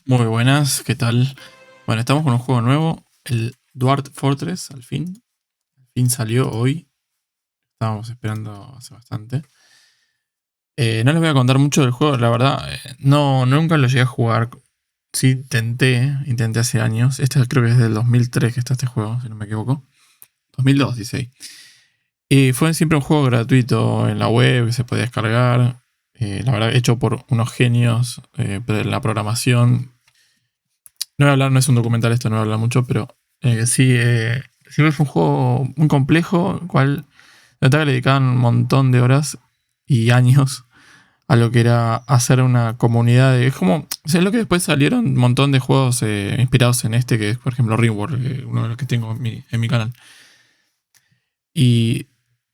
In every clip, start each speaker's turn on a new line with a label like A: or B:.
A: Muy buenas, ¿qué tal? Bueno, estamos con un juego nuevo, el Dwarf Fortress, al fin. Al fin salió hoy. Estábamos esperando hace bastante. No les voy a contar mucho del juego, la verdad. No, nunca lo llegué a jugar. Sí, intenté hace años. Este creo que es del 2003 que está este juego, si no me equivoco. 2002, dice ahí. Y fue siempre un juego gratuito en la web, que se podía descargar. La verdad, hecho por unos genios de la programación. No voy a hablar, no es un documental esto, no voy a hablar mucho, pero sí, siempre fue un juego muy complejo, cual la verdad que le dedicaban un montón de horas y años a lo que era hacer una comunidad de... Es como, o sea, es lo que después salieron un montón de juegos inspirados en este, que es por ejemplo Rimworld, uno de los que tengo en mi canal. Y,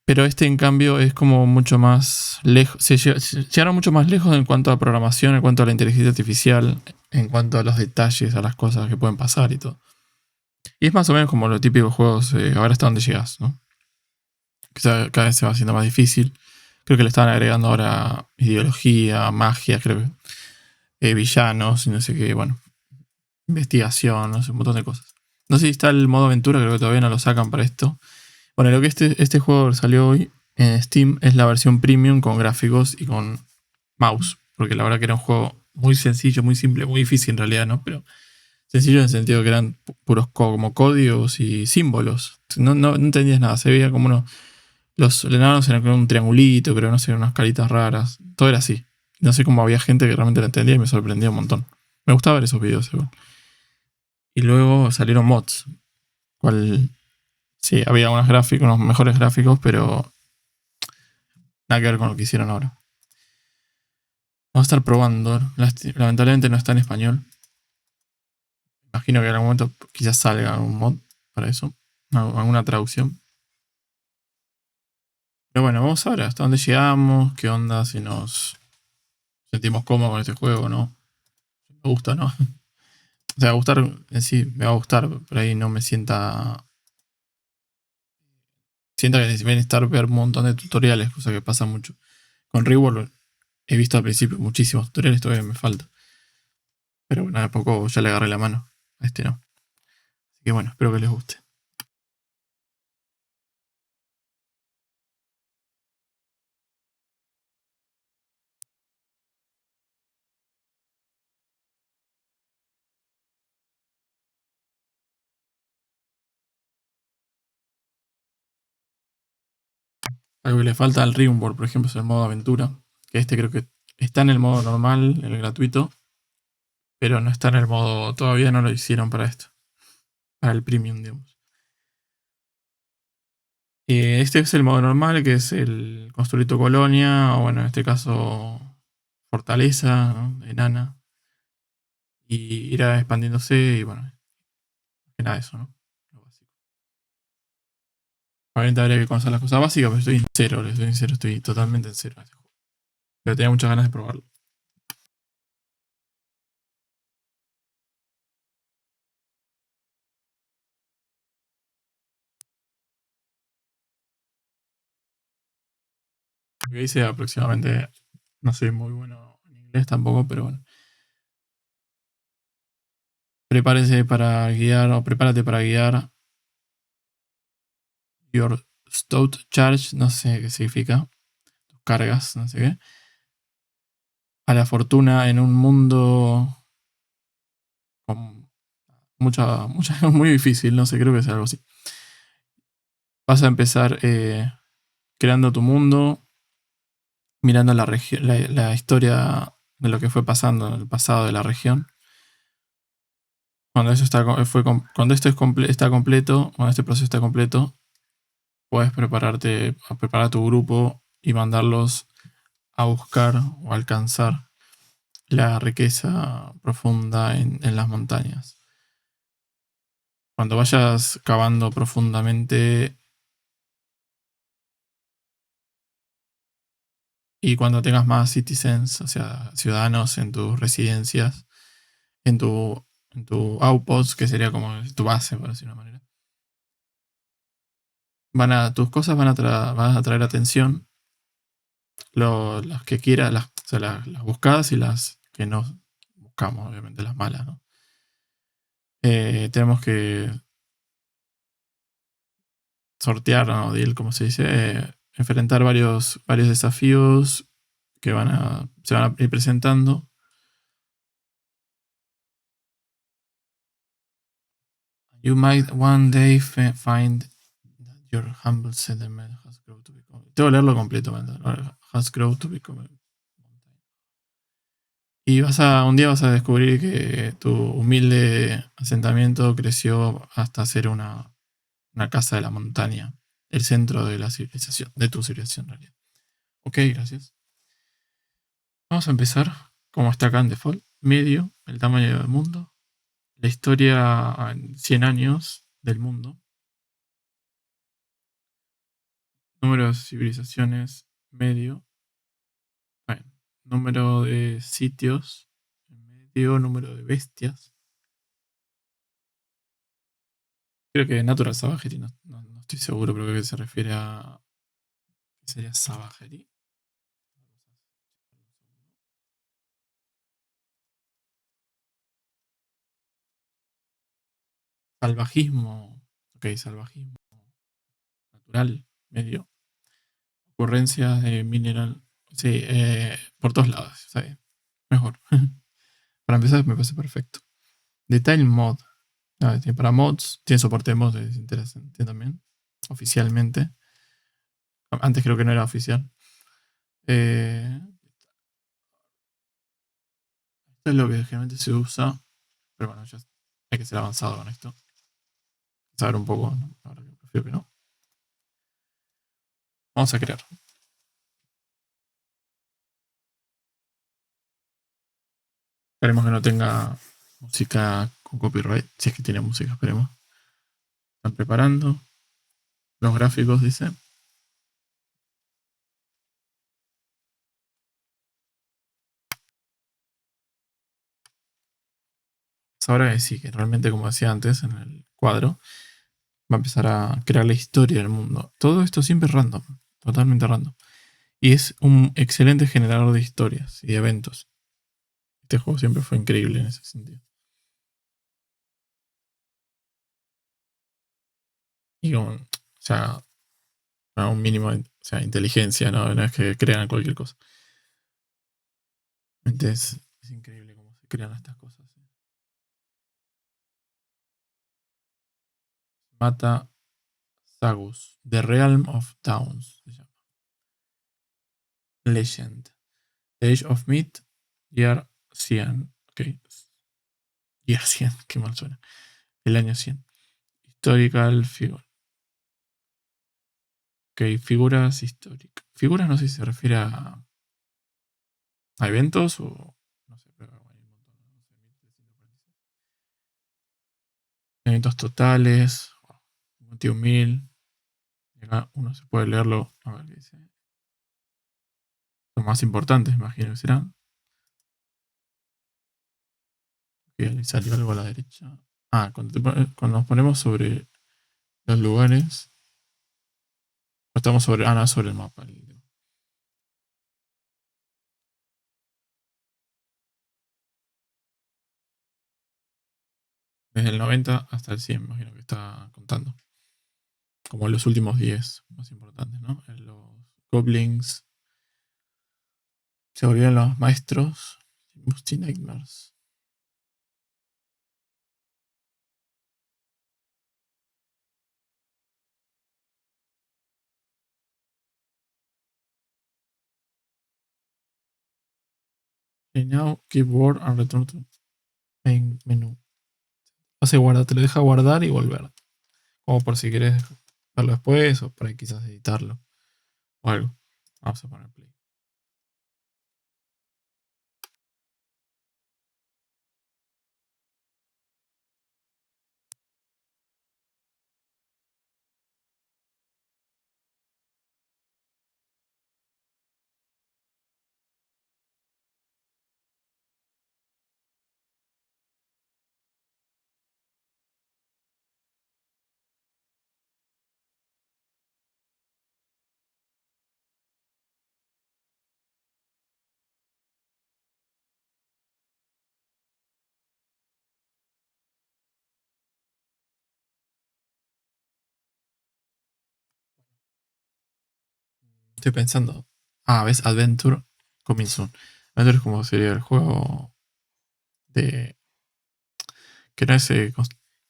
A: pero este en cambio es como mucho más lejos, llegaron mucho más lejos en cuanto a programación, en cuanto a la inteligencia artificial, en cuanto a los detalles, a las cosas que pueden pasar y todo. Y es más o menos como los típicos juegos, ahora hasta donde llegas, ¿no? Cada vez se va haciendo más difícil. Creo que le están agregando ahora ideología, magia, creo que villanos y no sé qué, bueno, investigación, no sé, un montón de cosas. No sé si está el modo aventura, creo que todavía no lo sacan para esto. Bueno, lo que este juego salió hoy en Steam es la versión premium con gráficos y con mouse, porque la verdad que era un juego muy sencillo, muy simple, muy difícil en realidad, ¿no? Pero sencillo en el sentido que eran puros como códigos y símbolos. No entendías nada, se veía como los enanos eran como un triangulito, pero no sé, unas caritas raras. Todo era así. No sé cómo había gente que realmente lo entendía y me sorprendía un montón. Me gustaba ver esos videos igual. Y luego salieron mods, cual sí, había unos mejores gráficos, pero nada que ver con lo que hicieron ahora. Vamos a estar probando. Lamentablemente no está en español. Imagino que en algún momento quizás salga un mod para eso. Alguna traducción. Pero bueno, vamos a ver hasta dónde llegamos, qué onda, si nos sentimos cómodos con este juego, ¿no? Me gusta, ¿no? O sea, gustar en sí me va a gustar, pero ahí no me sienta... Siento que necesito estar ver un montón de tutoriales, cosa que pasa mucho. Con Reworld he visto al principio muchísimos tutoriales, todavía me falta. Pero bueno, a poco ya le agarré la mano. A este no. Así que bueno, espero que les guste. Algo que le falta al Rimworld, por ejemplo, es el modo aventura. Que este creo que está en el modo normal, en el gratuito. Pero no está en el modo... Todavía no lo hicieron para esto. Para el premium, digamos. Este es el modo normal, que es el construir tu colonia, o bueno, en este caso, fortaleza, ¿no? Enana. Y irá expandiéndose y bueno, que nada de eso, ¿no? Lo básico. Obviamente habría que conocer las cosas básicas, pero estoy en cero, les soy sincero, estoy totalmente en cero en este juego. Pero tenía muchas ganas de probarlo. Lo que hice aproximadamente, no soy muy bueno en inglés tampoco, pero bueno. Prepárese para guiar o prepárate para guiar your stout charge, no sé qué significa, tus cargas, no sé qué, a la fortuna en un mundo con muy difícil, no sé, creo que es algo así. Vas a empezar creando tu mundo, mirando la historia de lo que fue pasando en el pasado de la región. Cuando cuando esto está completo, cuando este proceso está completo, puedes preparar tu grupo y mandarlos a buscar o alcanzar la riqueza profunda en las montañas. Cuando vayas cavando profundamente, Y cuando tengas más citizens, o sea, ciudadanos en tus residencias, en tu outpost, que sería como tu base, por decirlo de una manera, tus cosas van a atraer atención, las que quieras, o sea, las buscadas y las que no buscamos, obviamente, las malas, ¿no? Tenemos que sortear, ¿no? Deal, como se dice, enfrentar varios desafíos que se van a ir presentando. You might one day find that your humble settlement has grown to become. Tengo que leerlo completo, has grown to become. Y un día vas a descubrir que tu humilde asentamiento creció hasta ser una casa de la montaña, el centro de la civilización, de tu civilización en realidad. Ok, gracias. Vamos a empezar, como está acá en default, medio, el tamaño del mundo, la historia en 100 años del mundo, número de civilizaciones medio, bueno, número de sitios medio, número de bestias. Creo que Natural Savagery, no estoy seguro, pero creo que se refiere a. ¿Qué sería Savagery? Salvajismo. Ok, salvajismo natural, medio. Ocurrencias de mineral. Sí, por todos lados, está bien. Mejor. Para empezar, me parece perfecto. Detail mod. Para mods, tiene soporte de mods, es interesante también. Oficialmente. Antes creo que no era oficial. Eh, Esto es lo que generalmente se usa. Pero bueno, ya hay que ser avanzado con esto. Saber un poco, ¿no? Ahora que prefiero que no. Vamos a crear. Esperemos que no tenga música con copyright. Si es que tiene música, esperemos. Están preparando. Los gráficos, dice. Ahora que sí, que realmente, como decía antes en el cuadro, va a empezar a crear la historia del mundo. Todo esto siempre es random, totalmente random. Y es un excelente generador de historias y de eventos. Este juego siempre fue increíble en ese sentido. Y con, o sea, a un mínimo de inteligencia, ¿no? No es que crean cualquier cosa. Entonces, es increíble cómo se crean estas cosas. Mata Sagus, The Realm of Towns, se llama. Legend. The Age of Myth, Year 100. Ok. Year 100, qué mal suena. El año 100. Historical Figure. Ok, figuras históricas. Figuras no sé si se refiere a eventos o. No sé, pero hay un montón. No sé, 1346. Eventos totales. 51.000. Y acá uno se puede leerlo. A ver qué dice. Los más importantes, imagino que serán. Ok, le salió algo a la derecha. Ah, cuando nos ponemos sobre los lugares. Estamos sobre. Ah, no, sobre el mapa. Desde el 90 hasta el 100, imagino que está contando. Como los últimos 10 más importantes, ¿no? Los goblins se volvieron los maestros. Musty Nightmares. Y now keep word and return to main menu. Te lo deja guardar y volver. Como por si quieres verlo después o para quizás editarlo o algo. Vamos a poner play. Estoy pensando. Ah, ¿ves? Adventure Coming Soon. Adventure es como sería el juego de. Que no es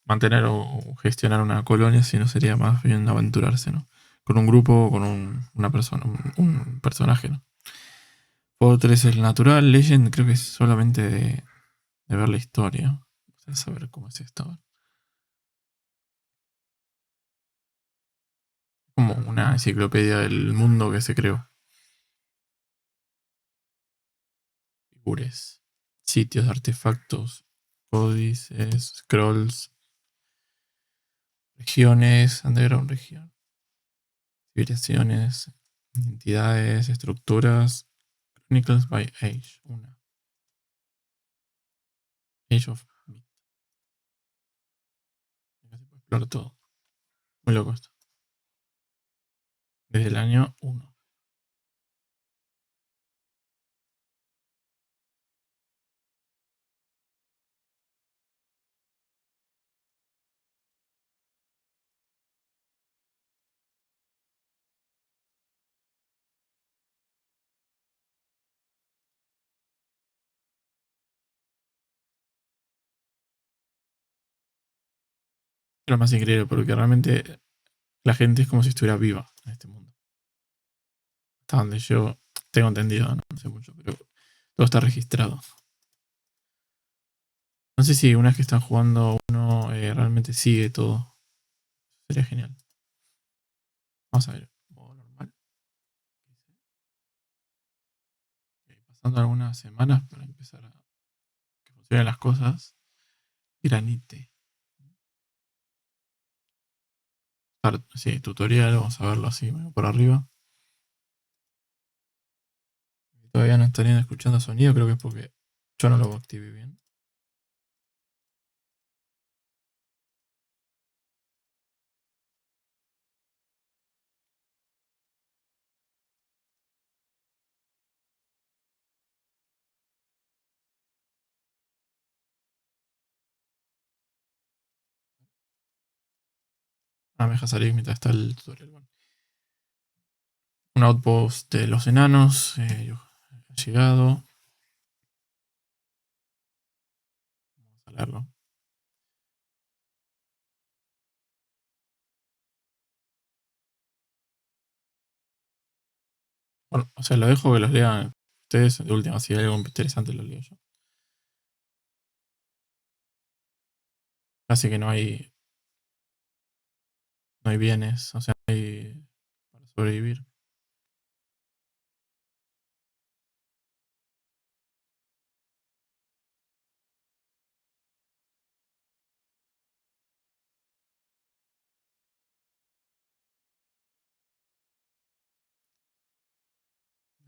A: mantener o gestionar una colonia, sino sería más bien aventurarse, ¿no? Con un grupo o con una persona, un personaje, ¿no? Juego 3 es el natural. Legend creo que es solamente de ver la historia. De saber cómo es esto. Como una enciclopedia del mundo que se creó. Figuras, sitios, artefactos, códices, scrolls, regiones, underground región, civilizaciones, entidades, estructuras, chronicles by age, una. Age of Myth. Acá se puede explorar todo. Muy loco esto. Desde el año 1. Lo más increíble porque realmente la gente es como si estuviera viva en este mundo. Hasta donde yo tengo entendido, no sé mucho, pero todo está registrado. No sé si una vez que están jugando uno realmente sigue todo. Sería genial. Vamos a ver. Modo normal. Pasando algunas semanas para empezar a que funcionen las cosas. Granite. Sí, tutorial. Vamos a verlo así por arriba. Todavía no estarían escuchando sonido. Creo que es porque yo no lo activé bien. Ah, me deja salir mientras está el tutorial. Bueno. Un outpost de los enanos. Ha llegado. Vamos a leerlo. Bueno, o sea, lo dejo que los lean ustedes. De última, si hay algo interesante lo leo yo. Así que no hay bienes. O sea, no hay para sobrevivir.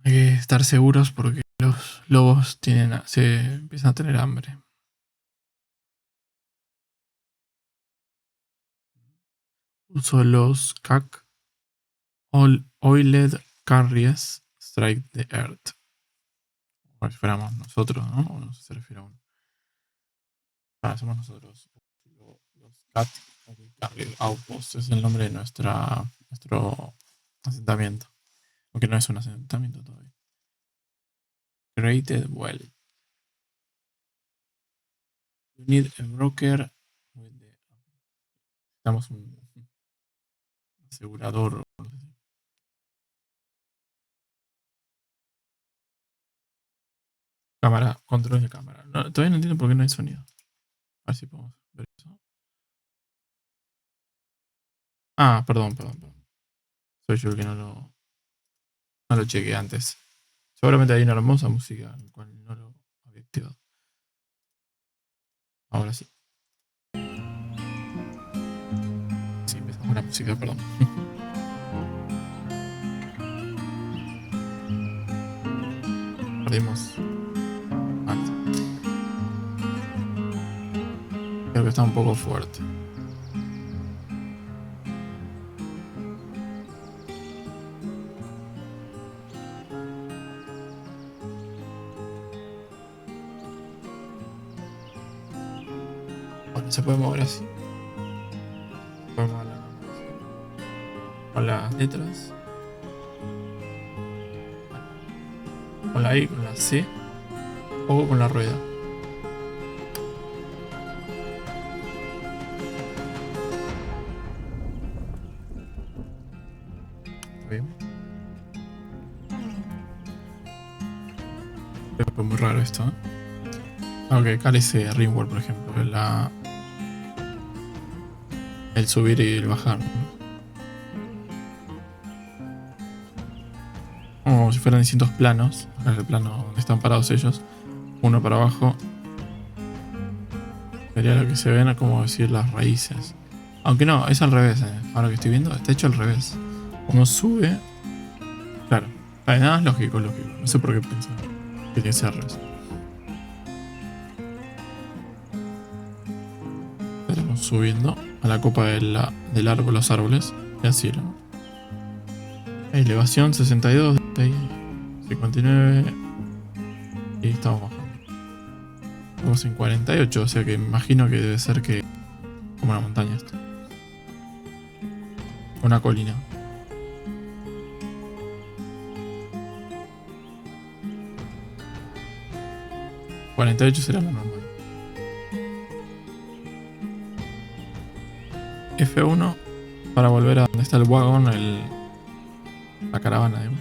A: Hay que estar seguros porque los lobos se empiezan a tener hambre. Uso los CAC Oiled Carries Strike the Earth. Como si fuéramos nosotros, ¿no? O no sé si se refiere a uno. Ah, somos nosotros. Los CAC Carrier Outpost es el nombre de nuestro asentamiento. Aunque no es un asentamiento todavía. Created well. You need a broker. Necesitamos un asegurador. Cámara, control de cámara. Todavía no entiendo por qué no hay sonido. A ver si podemos ver eso. Ah, perdón. Soy yo el que no lo chequeé antes. Seguramente hay una hermosa música, en cual no lo había activado. Ahora sí. Sí, empezamos con la música, perdón. Perdimos. Ah, creo que está un poco fuerte. Bueno, se puede mover así. Podemos mover con las letras. Con la I, con la C o con la rueda. Bien. Es muy raro esto, ¿eh? Ok, cálice Ringworld, por ejemplo. El subir y el bajar, ¿no? Como si fueran distintos planos. Acá es el plano donde están parados ellos. Uno para abajo. Sería lo que se ven, como decir, las raíces. Aunque no, es al revés. Ahora que estoy viendo, está hecho al revés. Uno sube. Claro. Nada es lógico, lógico. No sé por qué pensar que tiene que ser al revés. Estaremos subiendo a la copa del árbol, los árboles. Y así, ¿no? Elevación 62, 59. Y estamos bajando. Estamos en 48, o sea que me imagino que debe ser que como una montaña esto. Una colina. ¿48 será la normal? F1 para volver a donde está el wagon, la caravana, digamos.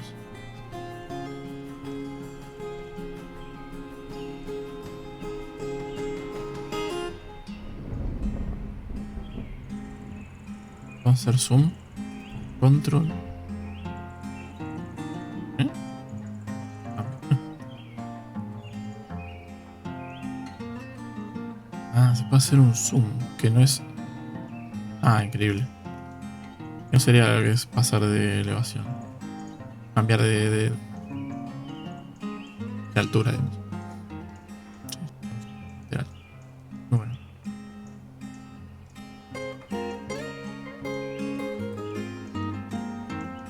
A: Vamos a hacer zoom. Control. ¿Eh? Ah, se puede hacer un zoom, que no es... Ah, increíble. No sería lo que es pasar de elevación. Cambiar de altura, digamos. Literal. Muy bueno.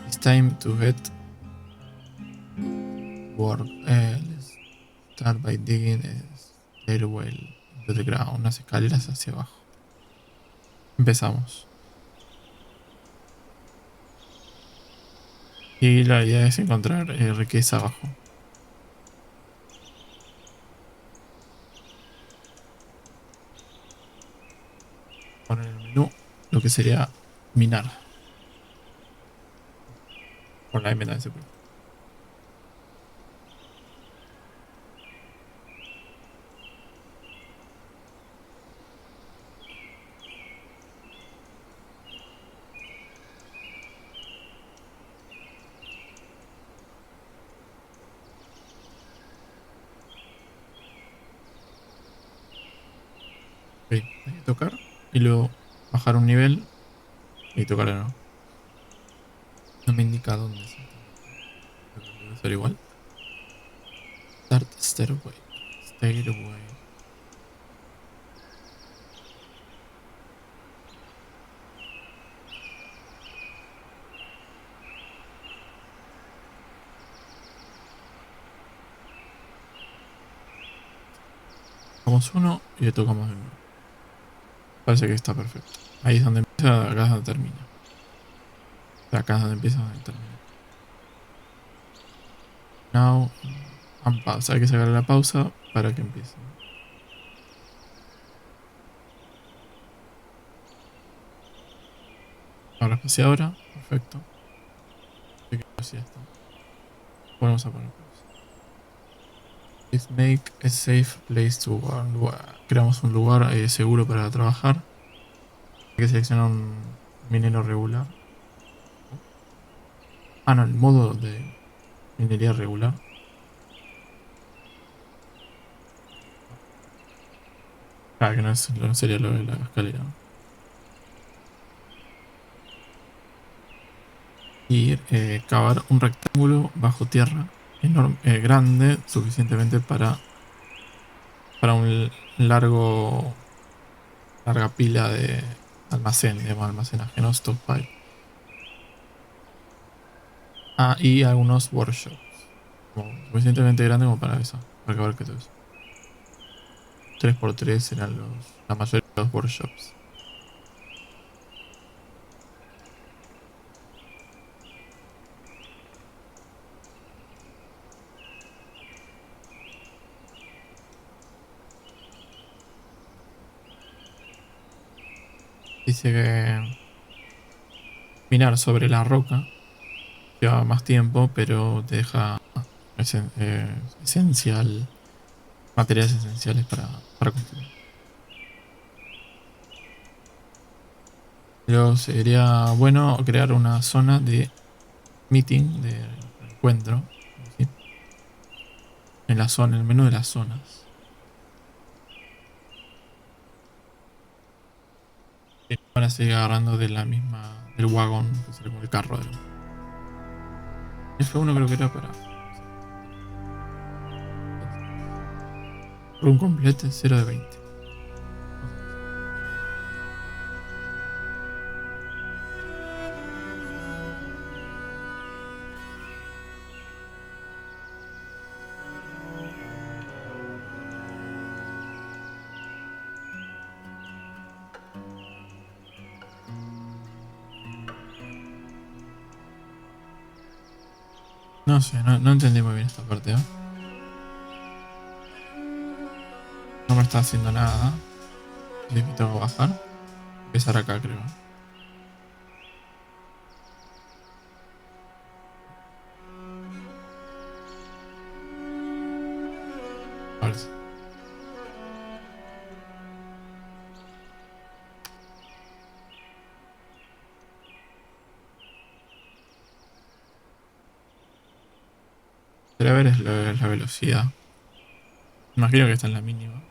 A: It's time to get work. Let's start by digging a stairwell into the ground. Unas escaleras hacia abajo. Empezamos. Y la idea es encontrar riqueza abajo. Poner en el menú lo que sería minar. Por la M también se puede. Ok, hay que tocar y luego bajar un nivel y tocar de nuevo. No me indica dónde es. Debe ser igual. Start stairway. Stairway. Tocamos uno y le tocamos de nuevo. Parece que está perfecto. Ahí es donde empieza, acá es donde termina. Acá es donde empieza, donde termina. Now, unpause. Hay que sacar la pausa para que empiece. Ahora espaciadora. Perfecto. Así que así está. Volvemos a poner pausa. Please make a safe place to work. Creamos un lugar seguro para trabajar. Hay que seleccionar un minero regular. Ah, no, el modo de minería regular. Claro que no sería lo de la escalera, ¿no? Y cavar un rectángulo bajo tierra enorme, grande, suficientemente para un larga pila de almacén, digamos, almacenaje, ¿no? Stockpile. Ah, y algunos workshops. Como suficientemente grande como para eso, para acabar que todo eso. 3x3 serán la mayoría de los workshops. Dice que minar sobre la roca lleva más tiempo, pero te deja esencial, materiales esenciales para construir. Luego sería bueno crear una zona de meeting, de encuentro, ¿sí? En la zona, en el menú de las zonas. Y van a seguir agarrando de la misma, del wagón, que sería como el carro del F1 creo que era para run complete 0 de 20. No sé, no entendí muy bien esta parte, ¿eh? No me está haciendo nada. Así que tengo que bajar. Empezar acá, creo. A ver si. Pero a ver es la velocidad. Imagino que está en la mínima.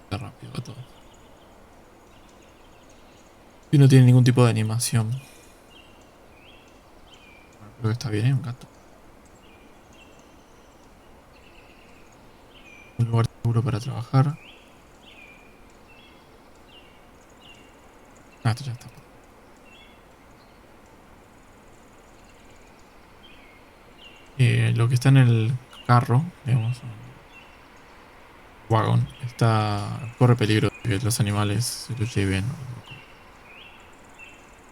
A: Está rápido va todo. Y no tiene ningún tipo de animación. Bueno, creo que está bien, ¿eh? Un gato. Un lugar seguro para trabajar. Ah, esto ya está. Lo que está en el carro, digamos, un wagon, corre peligro de que los animales se lo lleven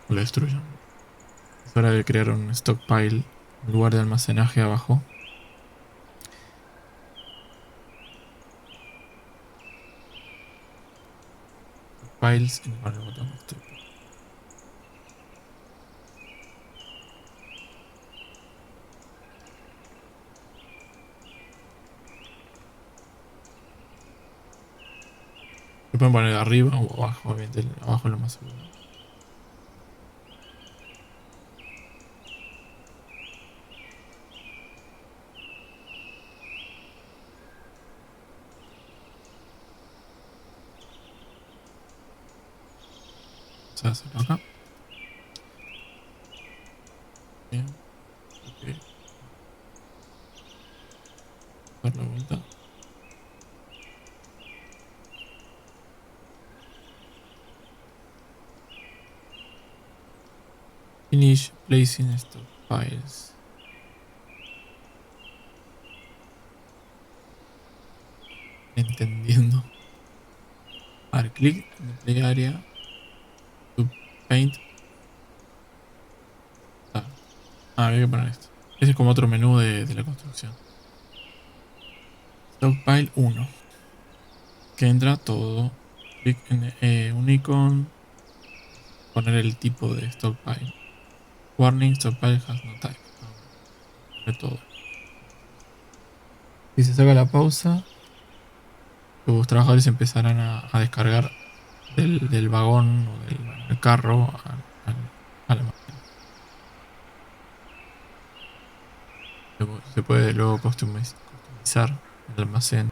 A: o lo destruyan. Es hora de crear un stockpile, un lugar de almacenaje abajo. Stockpiles con el botón stockpile. Se pueden poner arriba o abajo, obviamente abajo es lo más seguro. Vamos a hacerlo acá. Bien, ok. Dar la vuelta. Finish placing stockpiles. Entendiendo. A ver, clic en el play area to paint. Había que poner esto. Ese es como otro menú de la construcción. Stockpile 1. Que entra todo. Clic en un icon. Poner el tipo de stockpile. Warning, stockpile has no type. Ah, bueno. Poner todo. Si se saca la pausa, los trabajadores empezarán a descargar del vagón o del carro al almacén. Se puede luego customizar el almacén.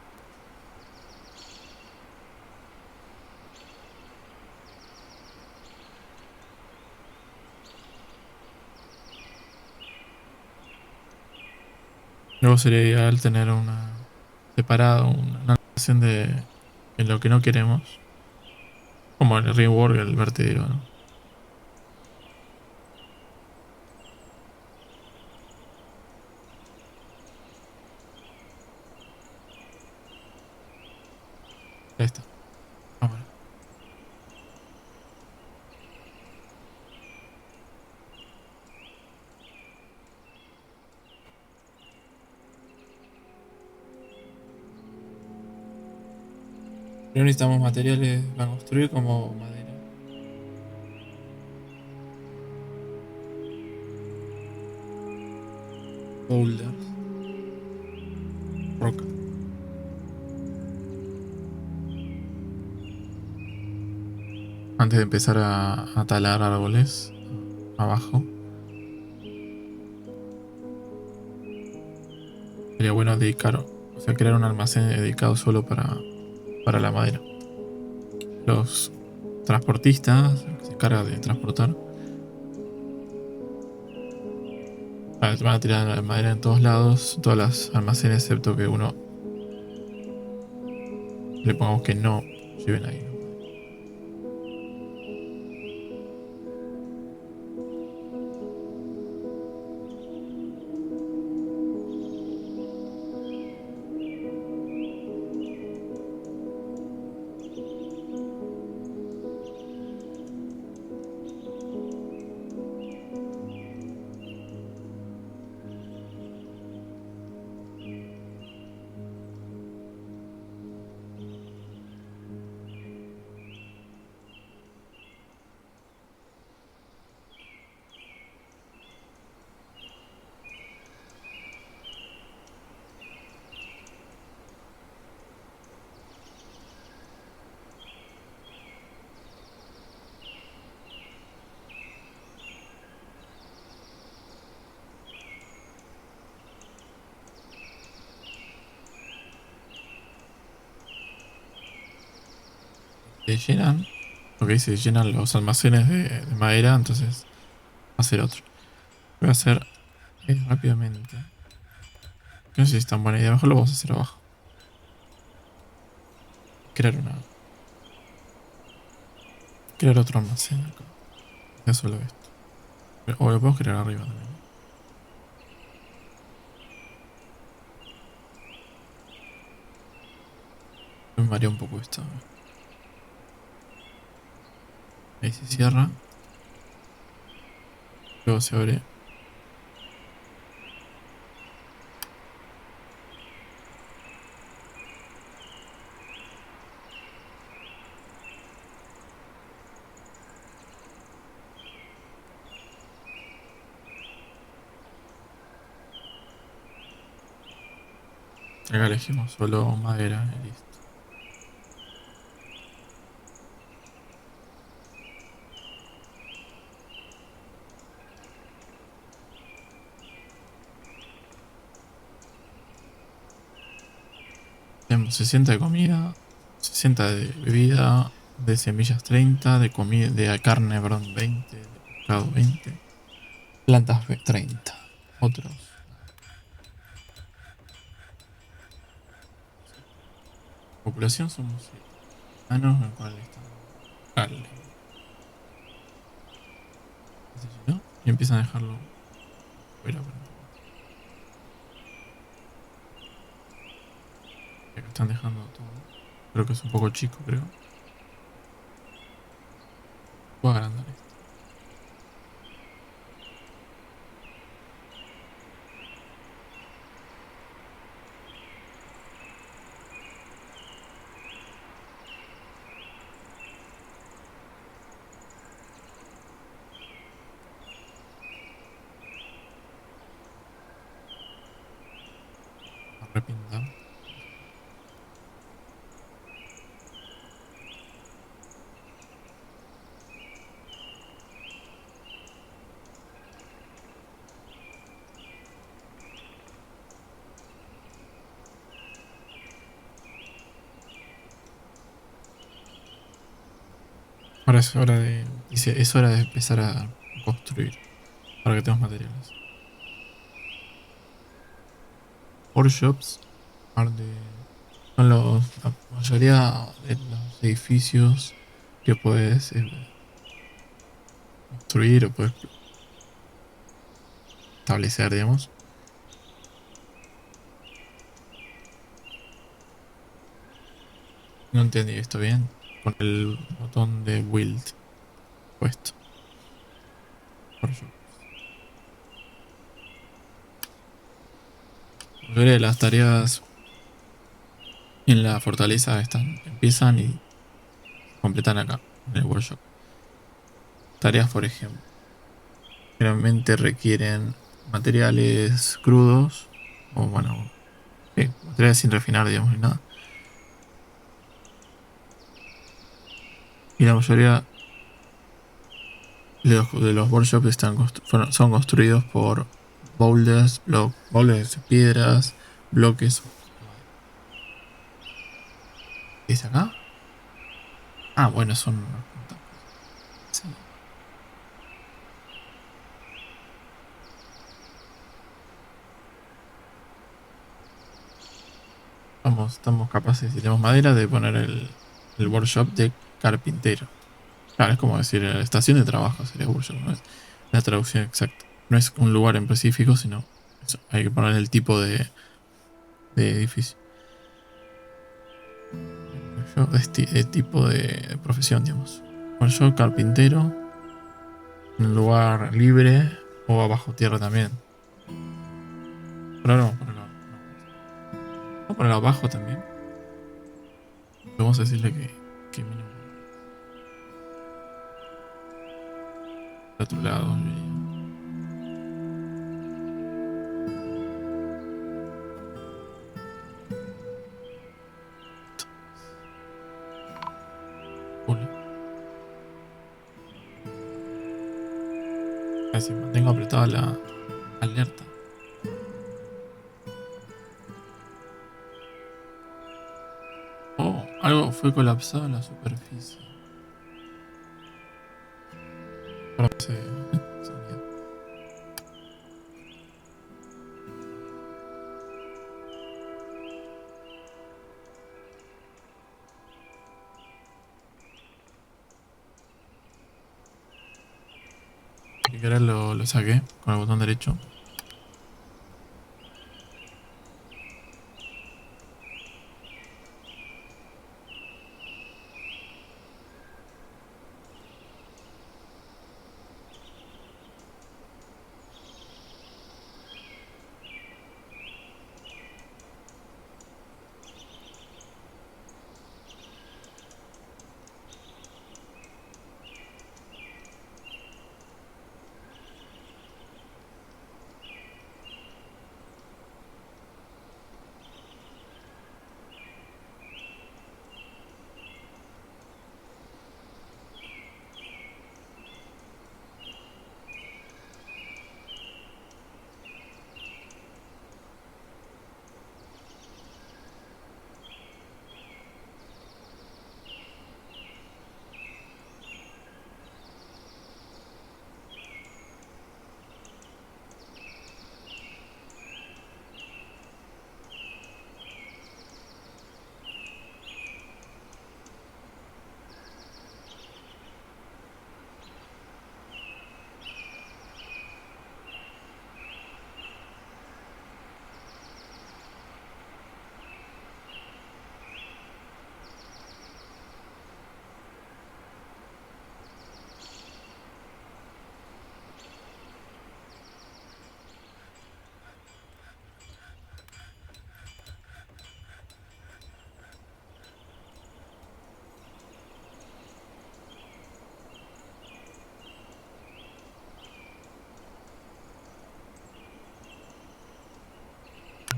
A: Luego sería ideal tener una almacén de lo que no queremos, como el rework, el vertedero, ¿no? Ahí está. Ahora. Pero necesitamos materiales para construir como madera, boulders, roca. Antes de empezar a talar árboles abajo, sería bueno dedicar, o sea, crear un almacén dedicado solo para la madera. Los transportistas, el que se encarga de transportar, van a tirar la madera en todos lados, todas las almacenes, excepto que uno le pongamos que no lleven ahí, ¿no? Se llenan, ok, se llenan los almacenes de madera, entonces va a ser otro. Voy a hacer rápidamente. Que no sé si es tan buena idea, mejor lo vamos a hacer abajo. Crear una, crear otro almacén acá. Ya solo esto. O lo podemos crear arriba también, ¿no? Me marea un poco esto. Ahí se cierra. Luego se abre. Acá elegimos solo madera y listo. Tenemos 60 de comida, 60 de bebida, de semillas 30, de comida, de carne, perdón, 20, de pescado 20, plantas 30. Otros. Populación somos 7. Humanos, en el cual están Harlem. ¿Qué sé yo, no? Y empiezan a dejarlo fuera aparentemente. Acá están dejando todo. Creo que es un poco chico, creo. Puedo agrandar esto. A repintar. Ahora es hora de. Dice, es hora de empezar a construir. Para que tengamos materiales. Workshops son la mayoría de los edificios que puedes construir o puedes establecer, digamos. No entendí esto bien. Con el botón de build puesto. Workshops. La mayoría de las tareas Y en la fortaleza empiezan y completan acá, en el workshop. Tareas, por ejemplo. Generalmente requieren materiales crudos, o bueno, materiales sin refinar, digamos, ni nada. Y la mayoría de los workshops son construidos por boulders de piedras, bloques de madera. ¿Qué dice acá? Ah, bueno, son unas cuantas cosas. Sí. Estamos capaces, si tenemos madera, de poner el workshop de carpintero. Claro, es como decir estación de trabajo sería workshop, no es la traducción exacta. No es un lugar en específico, sino eso, hay que poner el tipo de edificio. De tipo de profesión, digamos. Workshop carpintero, en un lugar libre o abajo tierra también. Pero no, vamos a ponerlo abajo también. Vamos a decirle que mínimo de otro lado, yo diría. Julio. Así mantengo apretada la alerta. Oh, algo fue colapsado en la superficie. Ahora ese sonido. Si querés lo saqué con el botón derecho.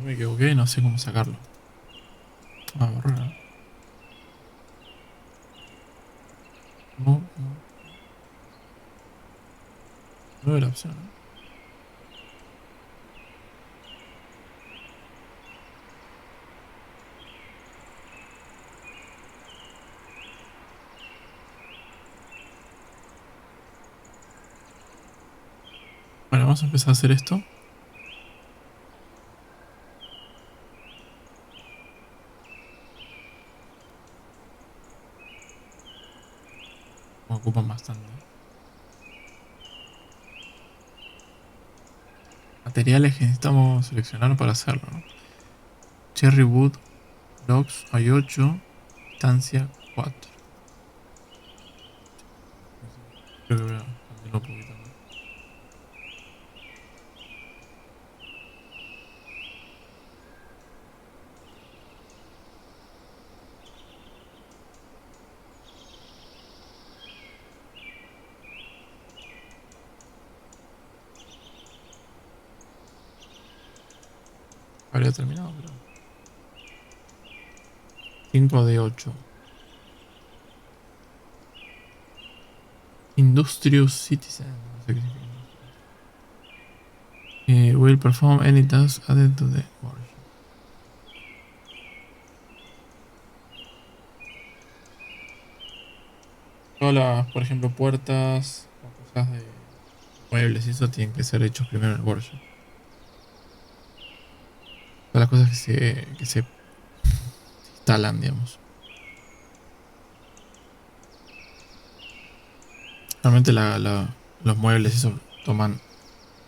A: Me equivoqué y no sé cómo sacarlo. Ah, borrar. No, no. No veo la opción, ¿eh? Bueno, vamos a empezar a hacer esto. Ocupan bastante. Materiales que necesitamos seleccionar para hacerlo, ¿no? Cherry Wood, Logs, hay 8. Distancia 4. Creo que voy a cambiarlo un poquito acá. Habría terminado, pero 5 de 8. Industrious Citizen. No sé qué significa. Will perform any task added to the workshop. Todas las, por ejemplo, puertas o cosas de muebles y eso tienen que ser hechos primero en el workshop. Todas las cosas que se instalan, digamos. Realmente los muebles eso toman,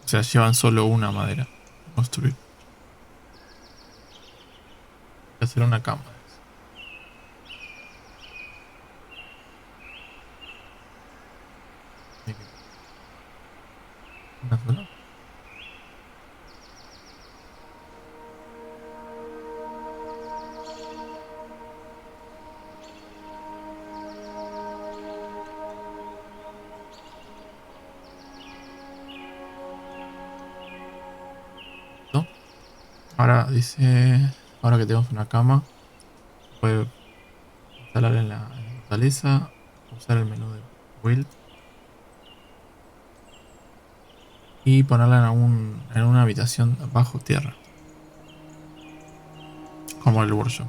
A: o sea, llevan solo una madera a construir. Hacer una cama. Una sola. ¿No? Ahora dice, ahora que tenemos una cama, puede instalar en la fortaleza, usar el menú de build y ponerla en una habitación bajo tierra, como el workshop.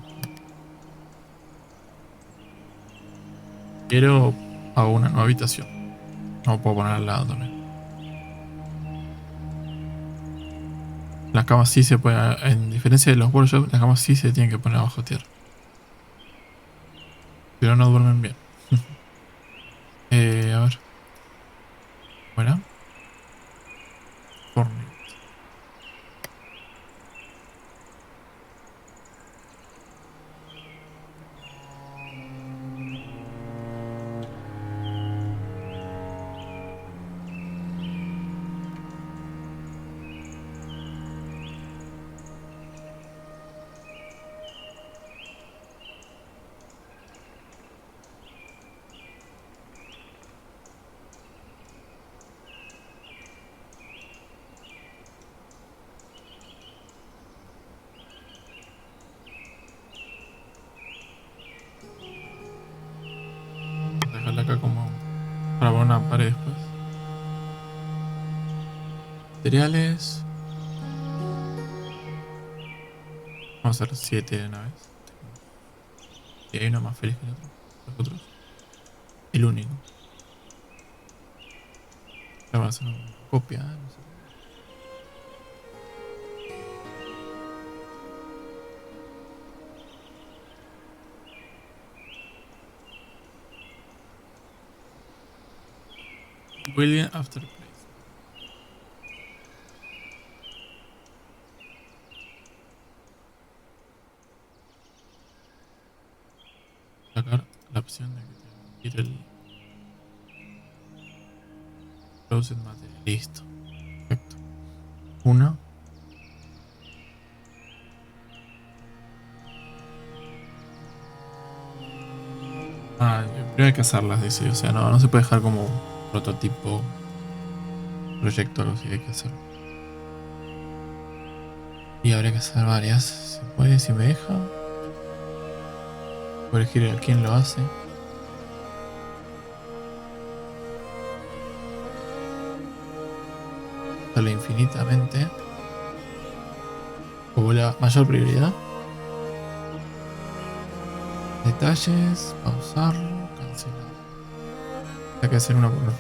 A: Quiero hago una nueva habitación. No puedo poner al lado también. Las camas sí se pueden, en diferencia de los workshops, las camas sí se tienen que poner bajo tierra. Pero no duermen bien. A ver. Bueno. Fortnite. Dejarla acá como para poner una pared después. Materiales. Vamos a hacer 7 de una vez. Y hay uno más feliz que el otro. Los otros. El único. Le voy a hacer una copia. No sé. William after place. Sacar la opción de que te ir el closet material. Listo. Perfecto. Una. Primero hay que hacerlas, dice. O sea, no se puede dejar como un prototipo, proyecto, algo así. Hay que hacerlo. Y habría que hacer varias. Se puede, si me deja. Puedo elegir a quién lo hace. Sale infinitamente. O la mayor prioridad. Detalles, pausarlo, cancelar. Hay que hacer una por otra.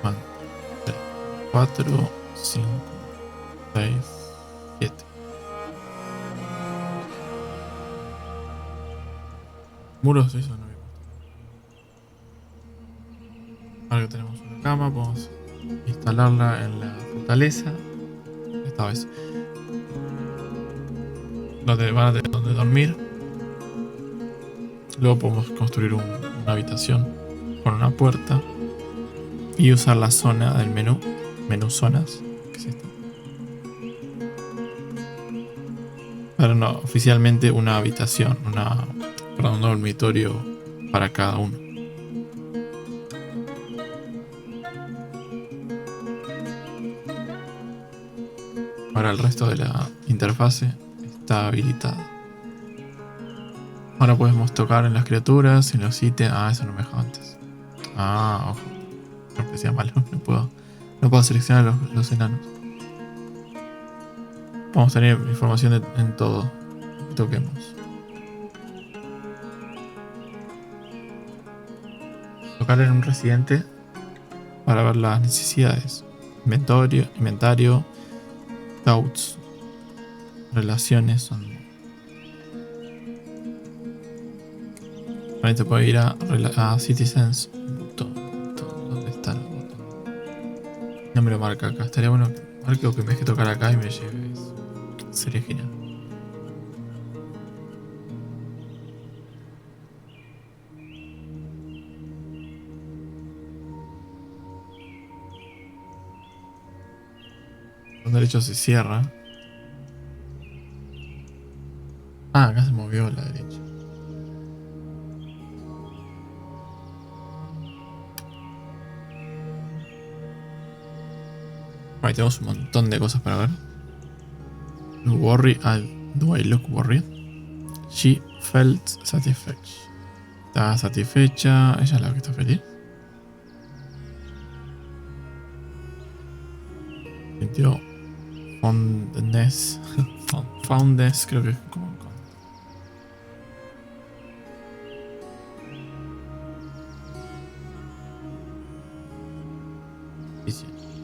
A: Bueno, 3, 4, 5, 6, 7. Muros, eso no había puesto. Ahora que tenemos una cama, podemos instalarla en la fortaleza. Esta vez. Donde van a tener donde dormir. Luego podemos construir una habitación con una puerta y usar la zona del menú zonas, que es esta. Pero no, oficialmente una habitación, un dormitorio para cada uno. Ahora el resto de la interfase está habilitada. Ahora podemos tocar en las criaturas, en los ítems. Ah, eso no me dejaba antes. Ah, ojo. No que sea malo. No puedo seleccionar los enanos. Vamos a tener información en todo que toquemos. Tocar en un residente para ver las necesidades. Inventario, doubts, relaciones. También te puede ir a Citizens. ¿Dónde está el botón? No me lo marca acá. Estaría bueno que marque o que me deje tocar acá y me lleve eso. Sería genial. Con derecho se cierra. Ah, acá se movió a la derecha. Ahí tenemos un montón de cosas para ver. Do I look worried? She felt satisfied. Está satisfecha. Ella es la que está feliz. Sintió fondness. Fondness, creo que es como.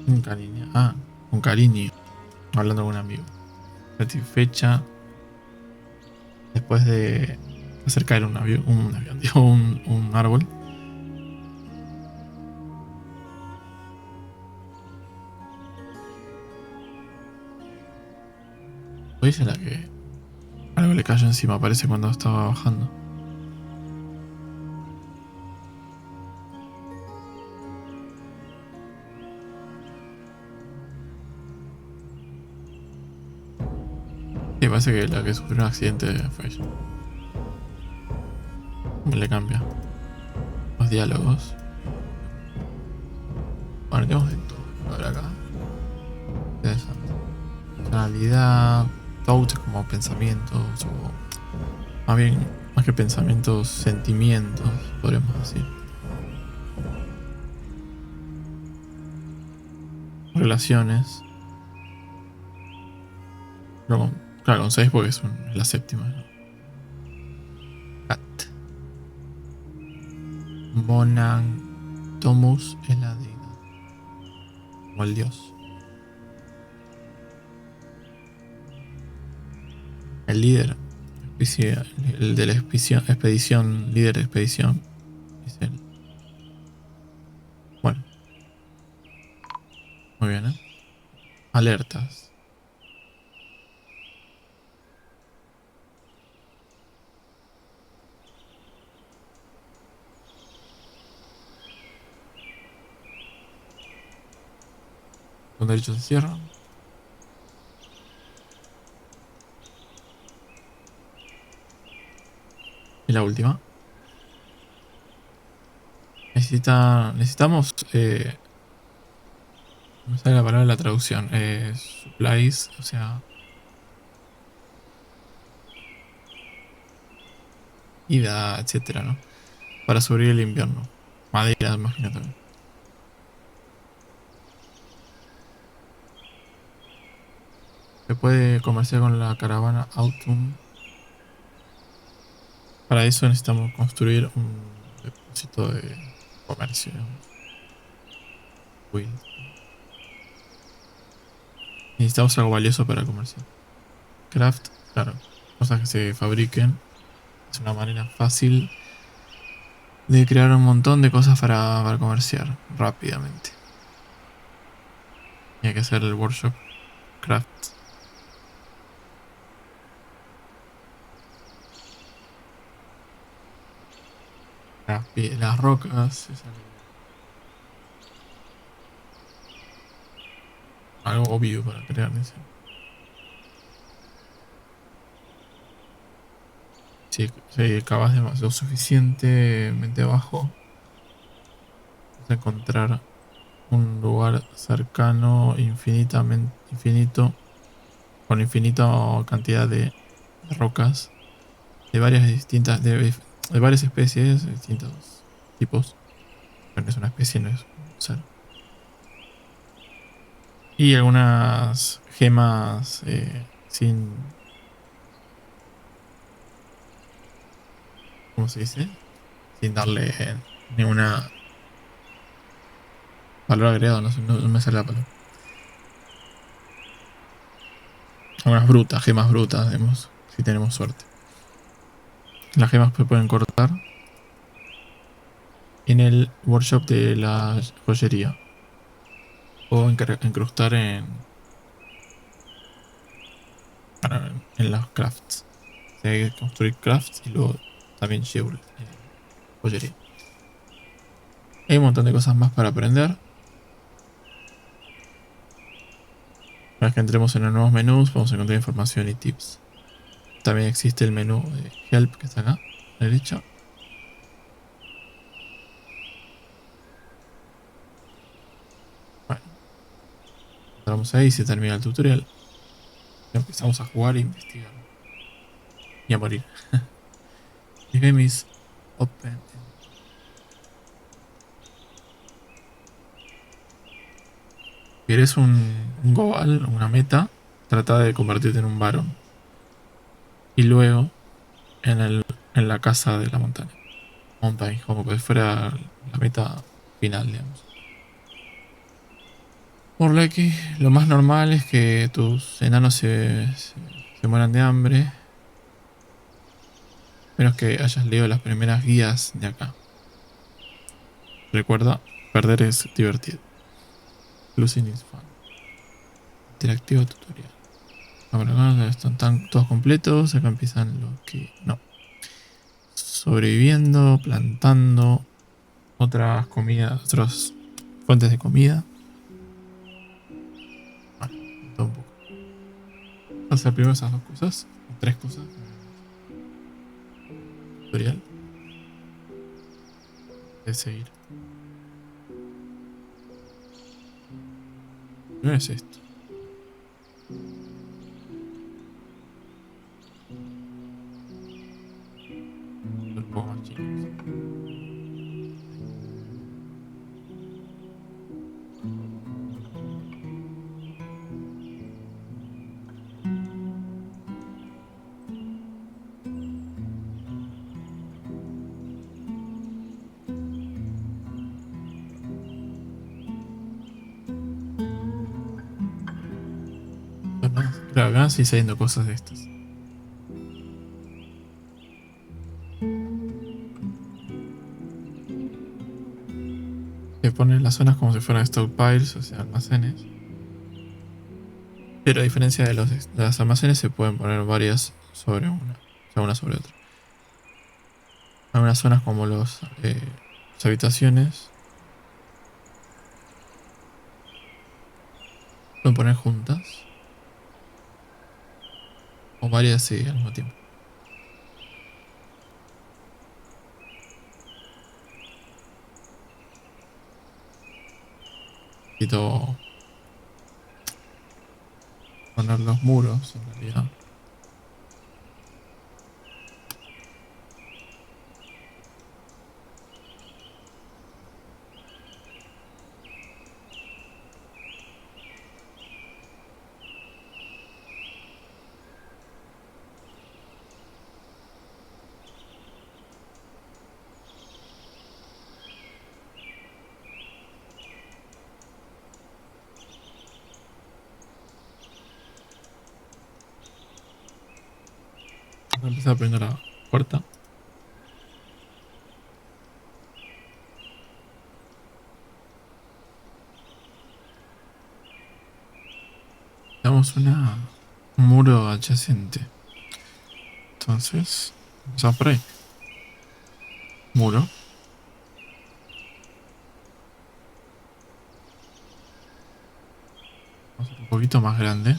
A: Un cariño. Ah, un cariño. Hablando con un amigo. Satisfecha. Después de hacer caer un avión, digo, un árbol. ¿O ella es la que algo le cayó encima? Parece cuando estaba bajando. Sí, parece que la que sufrió un accidente fue ella. Le cambia los diálogos. Bueno, tenemos de todo. A ver acá. Interesante. Personalidad. Thoughts como pensamientos. O más bien, más que pensamientos, sentimientos, podríamos decir. Relaciones. Pero claro, con 6 porque es la séptima, ¿no? Cat. Monantomus es la deidad. Como el dios. El líder. El de la expedición. Líder de expedición. Es él. Bueno. Muy bien, ¿eh? Alertas. Con derecho se cierran. Y la última. Necesitamos. No me sale la palabra de la traducción. Supplies, o sea. Ida, etcétera, ¿no? Para sobrevivir el invierno. Madera, imagino también. Se puede comerciar con la caravana Autumn. Para eso necesitamos construir un depósito de comercio. Uy. Necesitamos algo valioso para comerciar. Craft, claro. Cosas que se fabriquen. Es una manera fácil de crear un montón de cosas para comerciar rápidamente. Y hay que hacer el workshop craft. Las rocas. Algo obvio para crear eso. Si cavas demasiado suficientemente abajo, vas a encontrar un lugar cercano infinito con infinita cantidad de rocas de varias distintas, de varias especies, de distintos tipos. Pero no es una especie, no es un ser. Y algunas gemas sin, ¿cómo se dice? Sin darle ninguna valor agregado, no sé, no me sale la palabra. Algunas brutas, gemas brutas, digamos, si tenemos suerte. Las gemas se pueden cortar en el workshop de la joyería o incrustar en los crafts. O sea, hay que construir crafts y luego también joyería. Hay un montón de cosas más para aprender. Una vez que entremos en los nuevos menús, vamos a encontrar información y tips. También existe el menú de Help que está acá, a la derecha. Bueno, entramos ahí y se termina el tutorial. Empezamos a jugar e investigar. Y a morir. The game is open. Si eres un goal, una meta, trata de convertirte en un varón. Y luego en la casa de la montaña. Mountain, como que fuera la meta final, digamos. Por lo que lo más normal es que tus enanos se mueran de hambre. Menos que hayas leído las primeras guías de acá. Recuerda, perder es divertido. Losing is fun. Interactivo tutorial. Ahora están todos completos. Acá empiezan los que no. Sobreviviendo, plantando, otras comidas, otras fuentes de comida. Bueno, todo un poco. Hacer primero esas dos cosas, o tres cosas en el tutorial. De seguir. Primero es esto. Un poco más chicos. Claro, acá sí saliendo cosas de estas. Se ponen las zonas como si fueran stockpiles, o sea, almacenes. Pero a diferencia de de las almacenes, se pueden poner varias sobre una, o sea, una sobre otra. Algunas zonas como las habitaciones pueden poner juntas o varias sí, al mismo tiempo. Necesito poner los muros en realidad. Voy a empezar a prender la puerta. Damos un muro adyacente. Entonces, empezamos por ahí. Muro. Vamos a hacer un poquito más grande.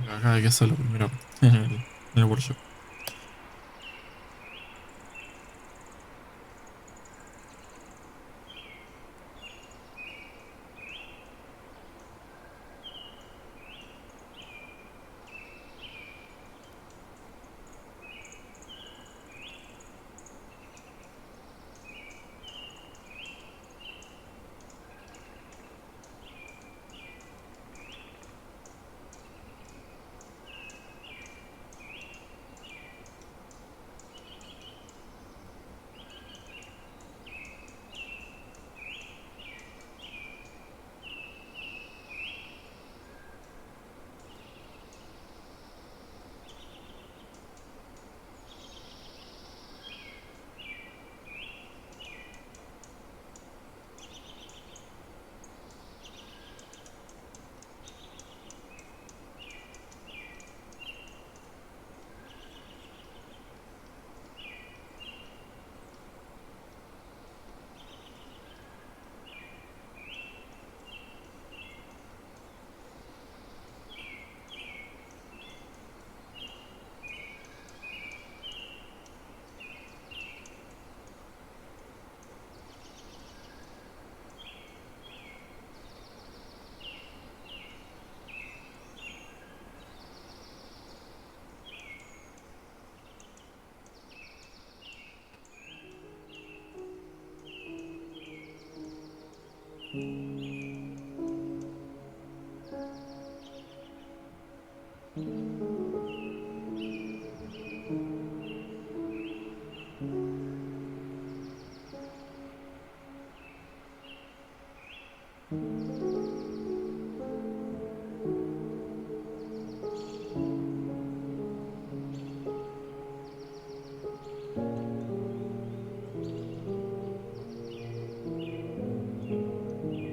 A: Acá hay que hacerlo primero en el workshop.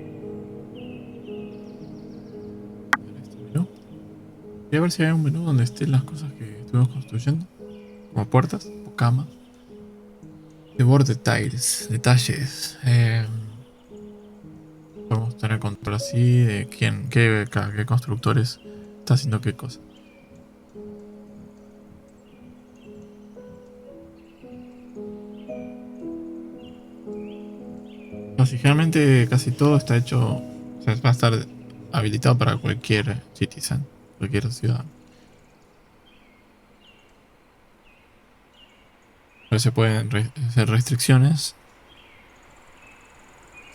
A: Este menú. Voy a ver si hay un menú donde estén las cosas que estuvimos construyendo. Como puertas o camas. De borde tiles, detalles. Podemos tener control así de quién, qué constructores está haciendo qué cosa. Así, generalmente casi todo está hecho, o sea, va a estar habilitado para cualquier citizen, cualquier ciudadano. Pero se pueden hacer restricciones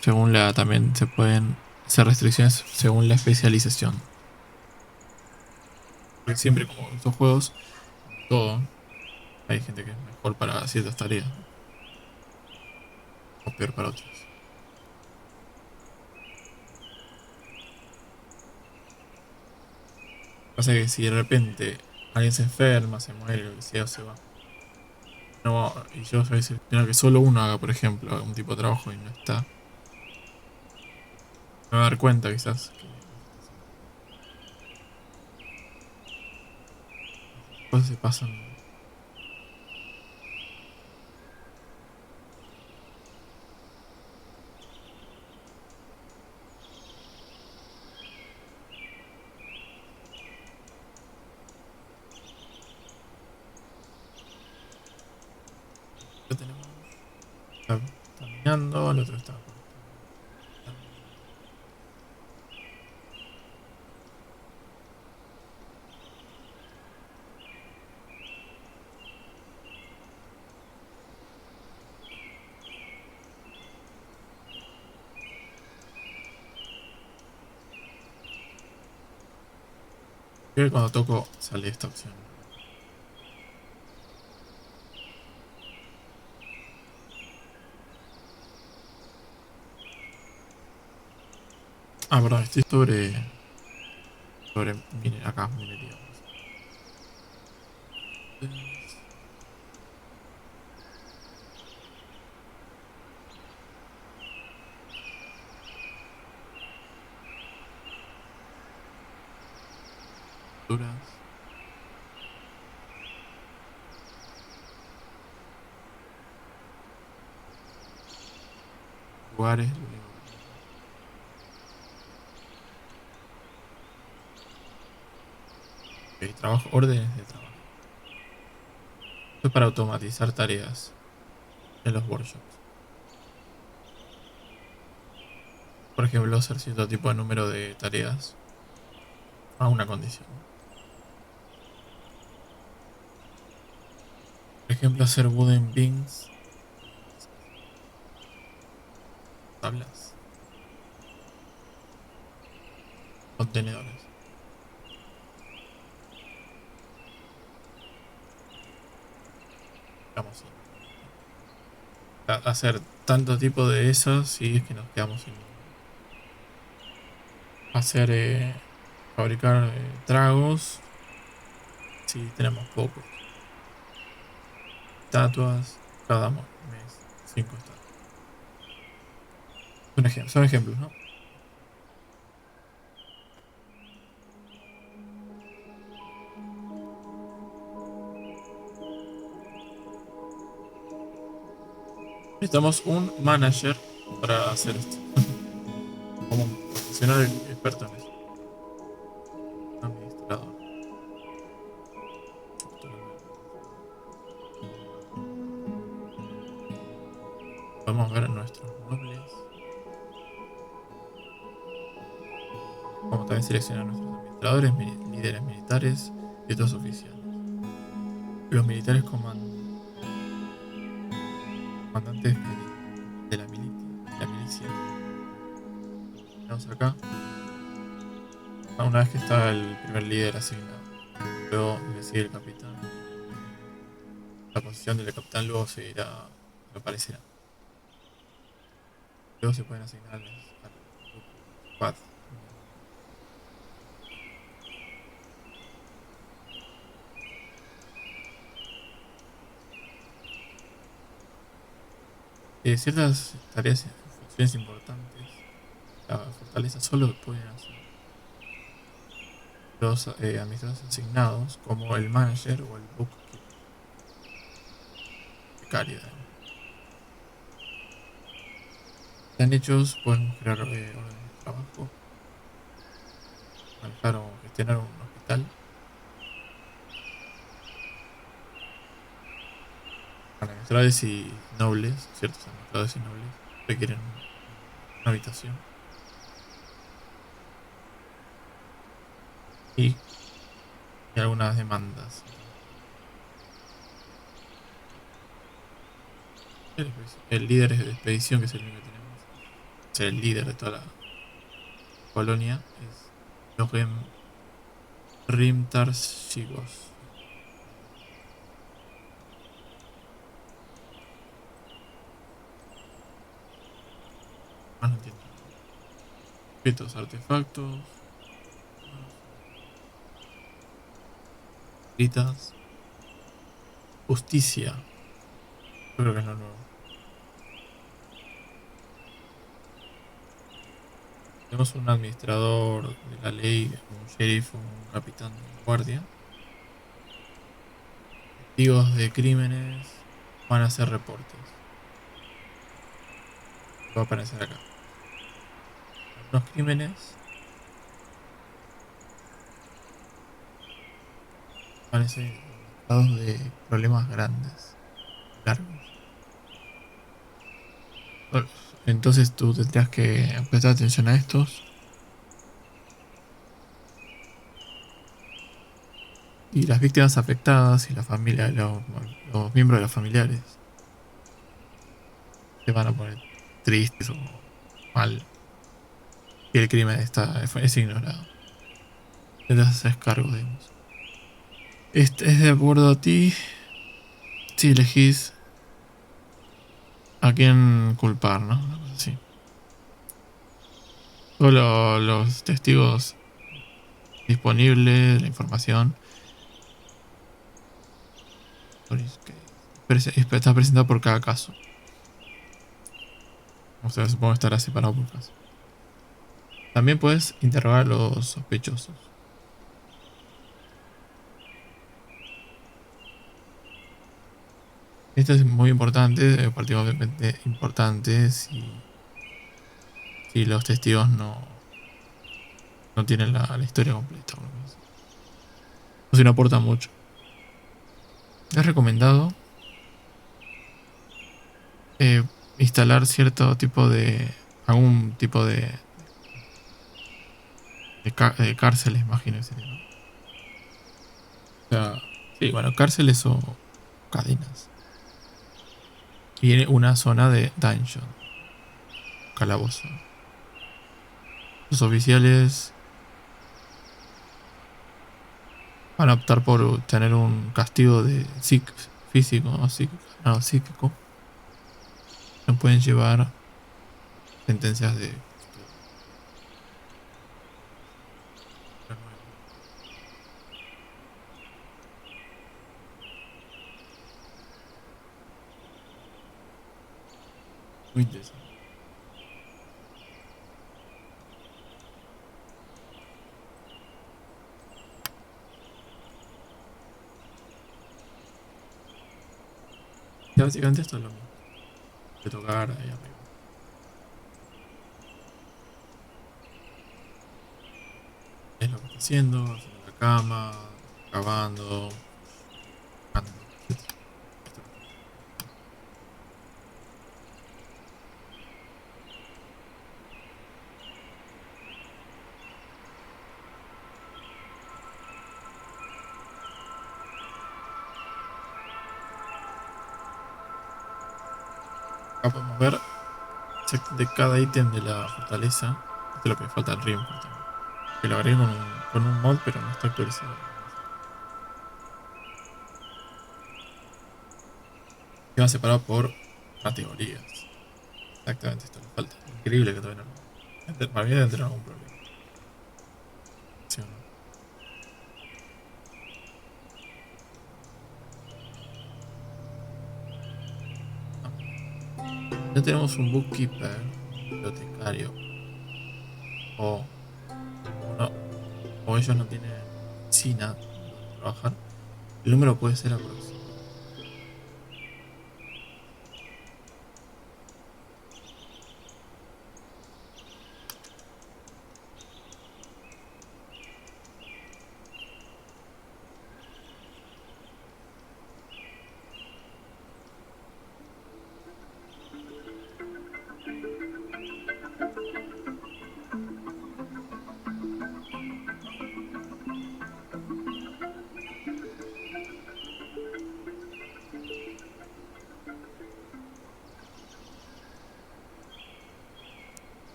A: según también se pueden hacer restricciones según la especialización. Porque siempre como en estos juegos, todo, hay gente que es mejor para ciertas tareas, ¿no? O peor para otras. Pasa que si de repente alguien se enferma, se muere, lo que sea, o se va. No, y yo voy a decir, que solo uno haga, por ejemplo, un tipo de trabajo y no está. Me voy a dar cuenta quizás que esas cosas se pasan. Lo tenemos. Está minando, el otro está conectando. Creo que cuando toco sale esta opción. Ah, perdón, estoy sobre acá, minería. Duras, lugares, lo único que tengo. Ok, trabajo, órdenes de trabajo. Esto es para automatizar tareas en los workshops. Por ejemplo, hacer cierto tipo de número de tareas a una condición. Por ejemplo, hacer wooden bins, tablas, contenedores. Quedamos sin hacer tanto tipo de esos y es que nos quedamos sin ninguno. Hacer, fabricar tragos si tenemos pocos. Estatuas, cada mes, 5 estatuas. Son ejemplos, ¿no? Necesitamos un manager para hacer esto. Como un profesional experto en eso. Administrador. Podemos ver nuestros nobles. Como también seleccionar nuestros administradores, líderes militares y otros oficiales. Los militares comandantes de la milicia. Vamos acá. Una vez que está el primer líder asignado. Luego le sigue el capitán. La posición del capitán luego seguirá, aparecerá. Luego se pueden asignar al grupo, al squad. Ciertas tareas y funciones importantes, la fortaleza solo pueden hacer los administradores asignados, como el manager o el bookkeeper, becario. Están hechos, pueden crear órdenes de trabajo, manejar o gestionar un hospital, administradores y nobles, ciertos administradores y nobles requieren una habitación y, y algunas demandas. El líder de expedición, que es el único que tenemos, ser el líder de toda la colonia, es Jochen Rimtar-Shigos. Más no entiendo. Objetos, artefactos, gritas, justicia. Yo creo que es lo nuevo. Tenemos un administrador de la ley, un sheriff, un capitán de guardia. Testigos de crímenes van a hacer reportes. Va a aparecer acá. Algunos crímenes parecen indicados de problemas grandes, largos. Bueno, entonces tú tendrías que prestar atención a estos. Y las víctimas afectadas y la familia, los miembros de los familiares se van a poner tristes o mal si el crimen es ignorado. Te haces cargo, digamos. Este es de acuerdo a ti si elegís a quién culpar, ¿no? Una cosa así. Solo los testigos disponibles, la información. Está presentada por cada caso. O sea, supongo que estará separado por caso. También puedes interrogar a los sospechosos. Esto es muy importante, particularmente importante si los testigos no tienen la historia completa. O si no aporta mucho. Es recomendado instalar cierto tipo de... algún tipo de cárceles, imagino que sería, ¿no? O sea, sí, bueno, cárceles o cadenas. Y una zona de dungeon, calabozo. Los oficiales van a optar por tener un castigo de físico o psíquico. No, psíquico. No pueden llevar sentencias de custodia. Lo nuevo. Muy interesante. Y básicamente esto es lo mismo. De tocar ahí arriba. Es lo que está haciendo la cama, cavando, buscando, etc. Esto que está haciendo. Acá podemos ver de cada ítem de la fortaleza. Esto es lo que falta al Reinforce también. Que lo agregué con un mod, pero no está actualizado. Y va separado por categorías. Exactamente, esto le falta. Increíble que todavía no lo... Para mí debe tener algún problema. ¿Sí o no? Ah, ya tenemos un bookkeeper, un bibliotecario, o, o no, o ellos no tienen oficina donde trabajar. El número puede ser aproximado.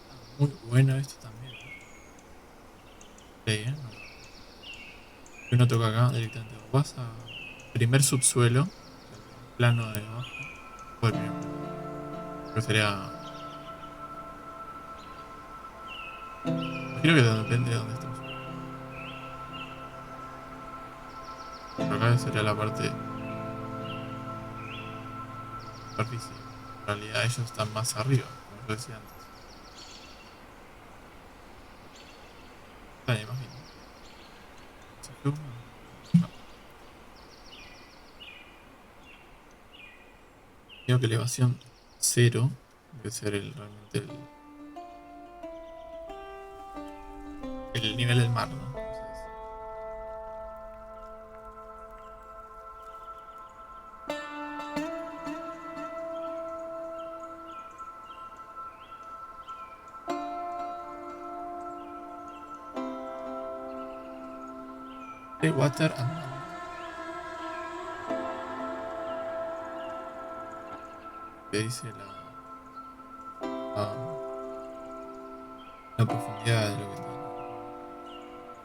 A: Ah, muy bueno esto también, ¿eh? Sí, ¿eh? No si uno toca acá directamente, o vas a primer subsuelo, o sea, el primer plano de abajo, o el primer plano de arriba. Creo que sería. Imagino que depende de dónde estemos ubicados. Pero acá sería la parte superficie. En realidad ellos están más arriba, como yo decía antes. Ah, imagino. ¿Se fue uno? No. Creo que elevación cero debe ser realmente el nivel del mar, ¿no? Vamos a decir. The water and land. Que dice la, la profundidad de lo que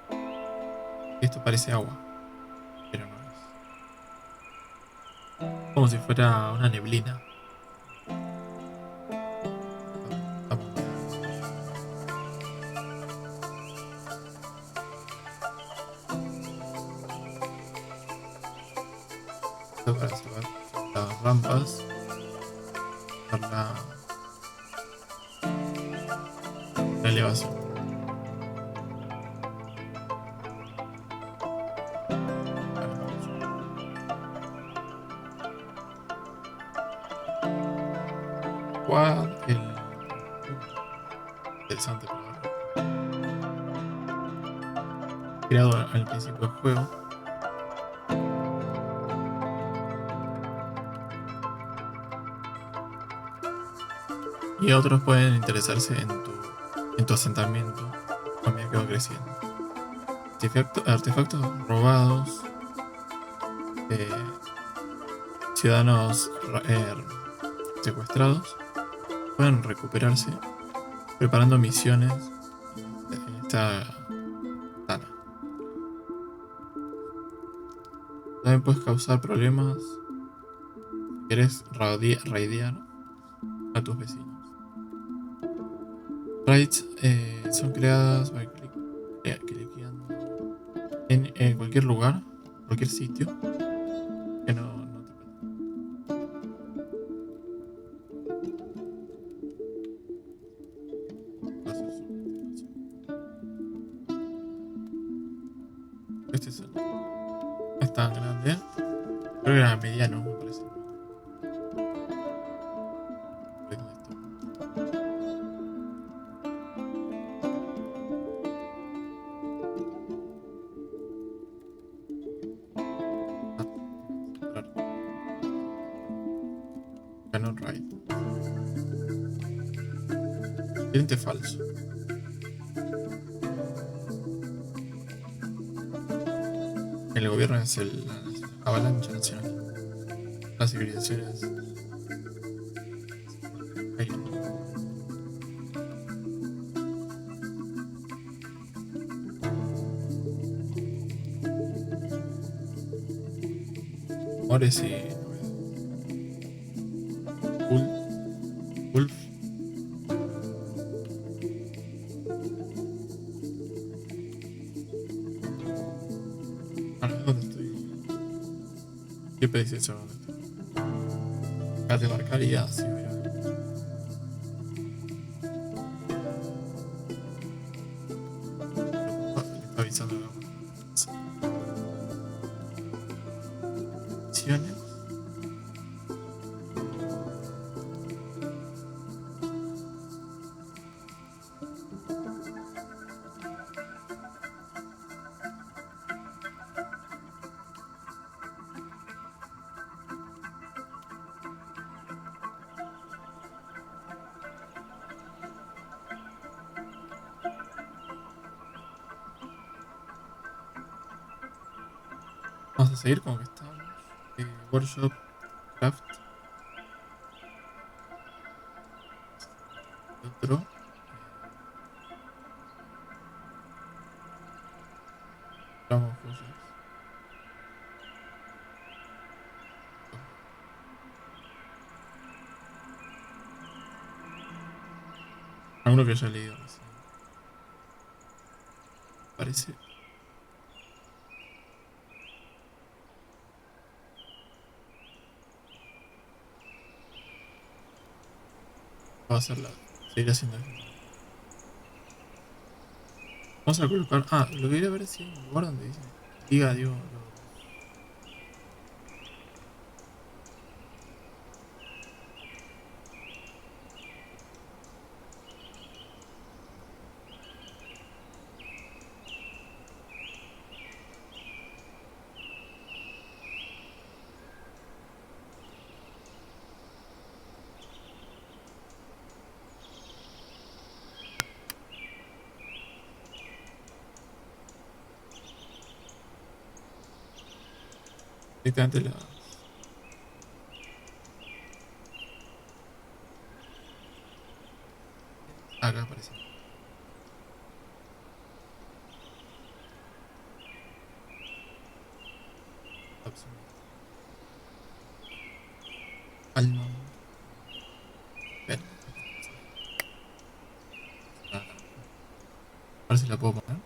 A: tiene. Esto parece agua, pero no es. Como si fuera una neblina. Estamos viendo. Esto para saber las rampas, para la elevación. Ahora estamos subiendo. Quad, el punto. Interesante para ver. creado al principio del juego. Y otros pueden interesarse en tu asentamiento a medida que va creciendo. Artefactos robados, ciudadanos secuestrados pueden recuperarse preparando misiones en esta zona. También puedes causar problemas si quieres raidear a tus vecinos. Raids son creadas cliqueando en cualquier lugar, cualquier sitio que no te pertenece. Este es no es tan grande. Creo que era mediano, me parece. Canon Ride. Cliente falso. El gobierno es la avalancha nacional. Las civilizaciones. Amores y Wolf. ¿Dónde estoy? ¿Qué pedís eso? ¿Dónde estoy? Acá te marcaría si hubiera. Está avisando que misiones. Vamos a seguir como que estamos. Workshop, craft. Otro. Vamos joyas. Alguno que haya leído recién. Parece. Va a ser seguir haciendo esto. Vamos a colocar. Ah, lo que quería ver si hay un lugar donde digo. Directamente acá aparece. Alma. Ven. A ver si la puedo poner.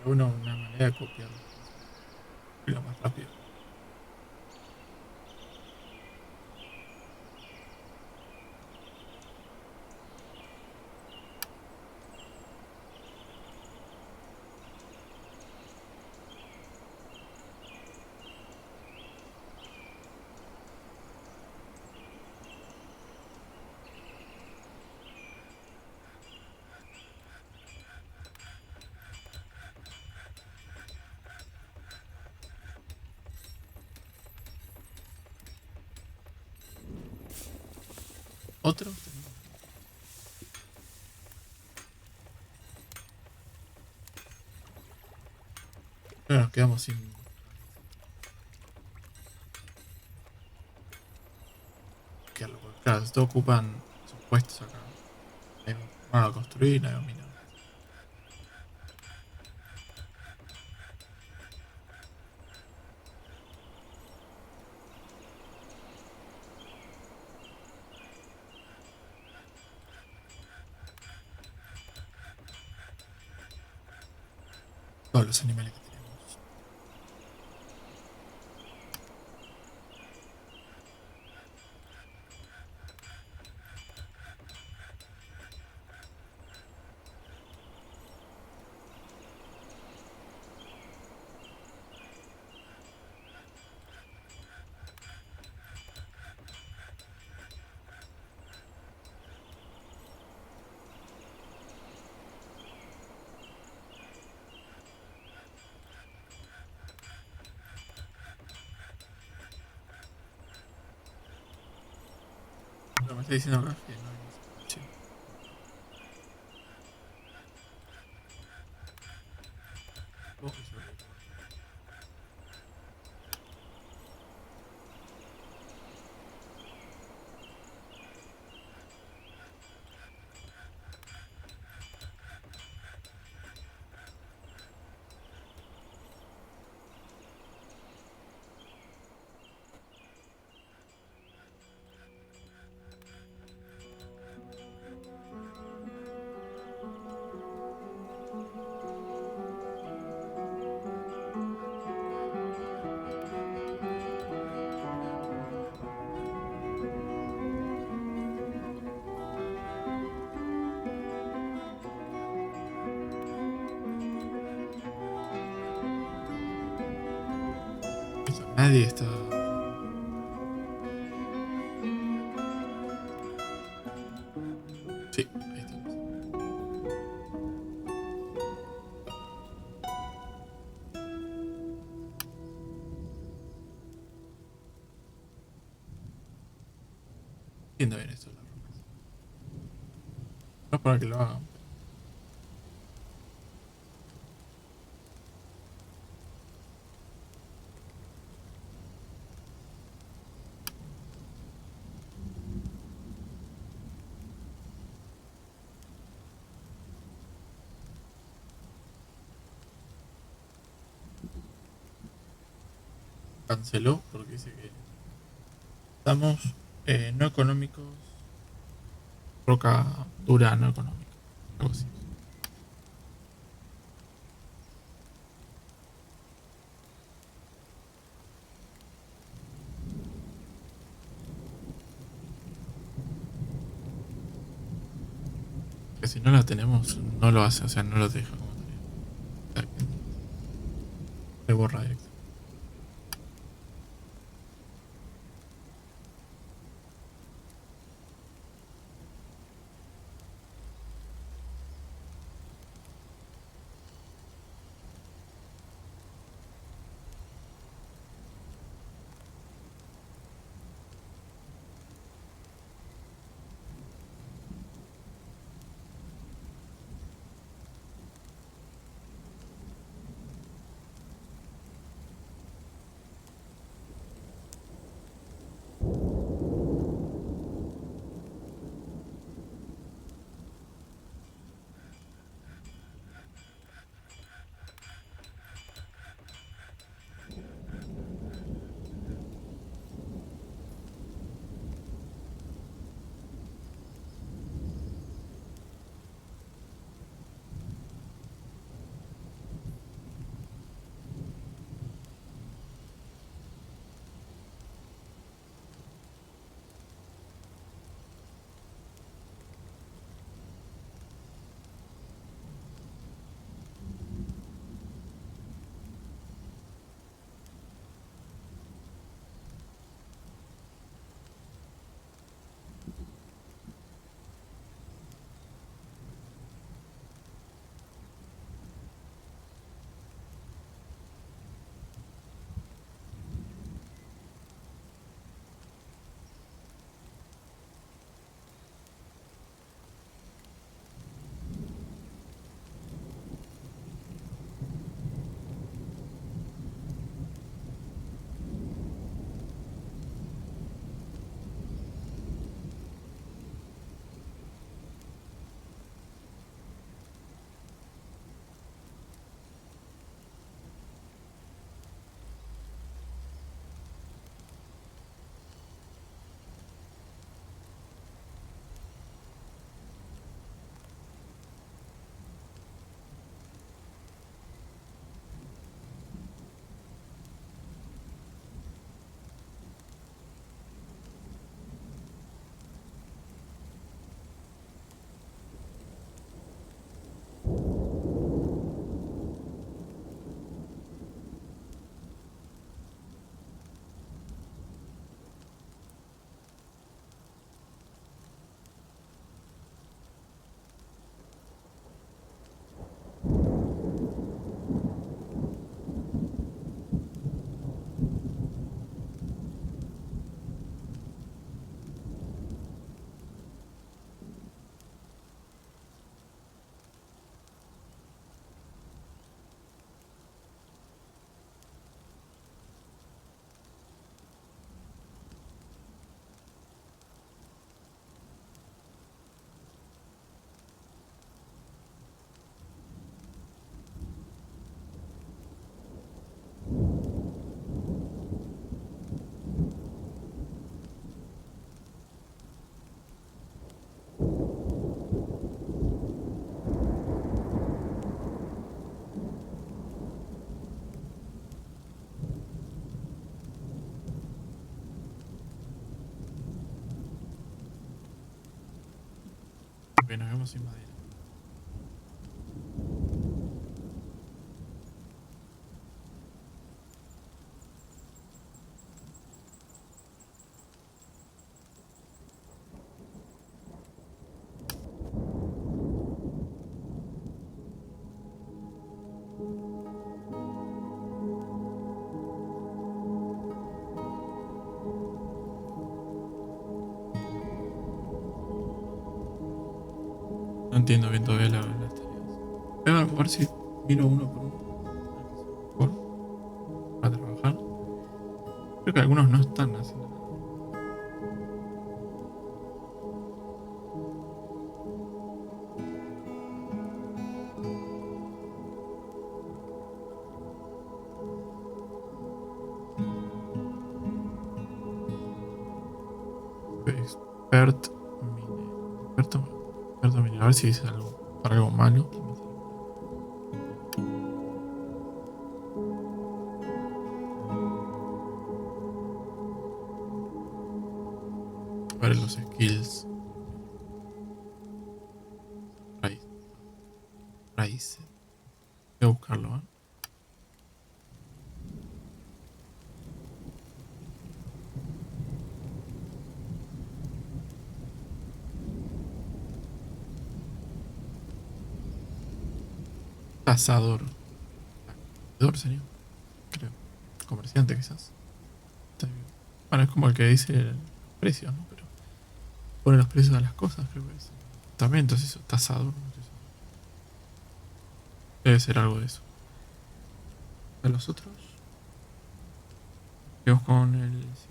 A: una manera de copiar las cosas y lo más rápido. Otro, pero nos quedamos sin. Claro, si todos ocupan sus puestos acá. Nadie va a construir, nadie va a minar. Todos los animales que tenemos. Pero me está diciendo acá que no hay más espacio. Oh, y sobre todo. Listo, nadie está. Sí, ahí estamos. Entiendo bien esto de las rocas. No es para que lo hagan, pero. Canceló porque dice que estamos no económicos. Roca dura, no económica. Algo así. Que si no la tenemos, no lo hace, o sea, no lo deja como tarea. O sea, que le borra directo. quedarnos sin madera. No entiendo bien todavía las tareas. Voy a ver si miro uno por uno. Para trabajar. Creo que algunos no están haciendo nada. Expert mine. Experto mine. A ver si dice algo. Para algo malo. A ver los skills. Raíz. Voy a buscarlo, ¿eh? Cazador. Cazador sería. Creo. Comerciante quizás. Está bien. Bueno, es como el que dice el precio, ¿no? Pero pone los precios de las cosas, creo que es. También, entonces eso, tasador. No sé si- Debe ser algo de eso. ¿De los otros? Vamos con el. Sí,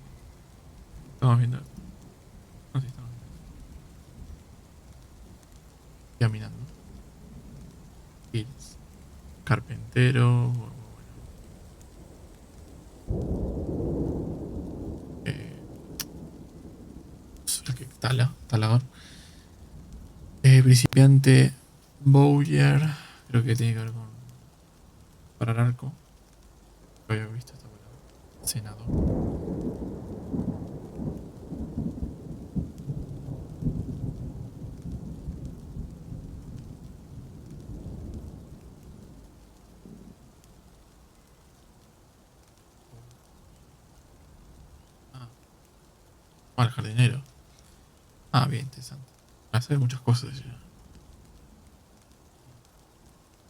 A: estamos viendo. No sé si estamos viendo. Caminando. Skills. Carpintero. Bueno. Eh, el que talador. Principiante. Bowyer. Creo que tiene que ver con. Parar arco. Lo había visto esta palabra. Senador. Ah, el jardinero. Ah, bien, interesante. Hace muchas cosas ya.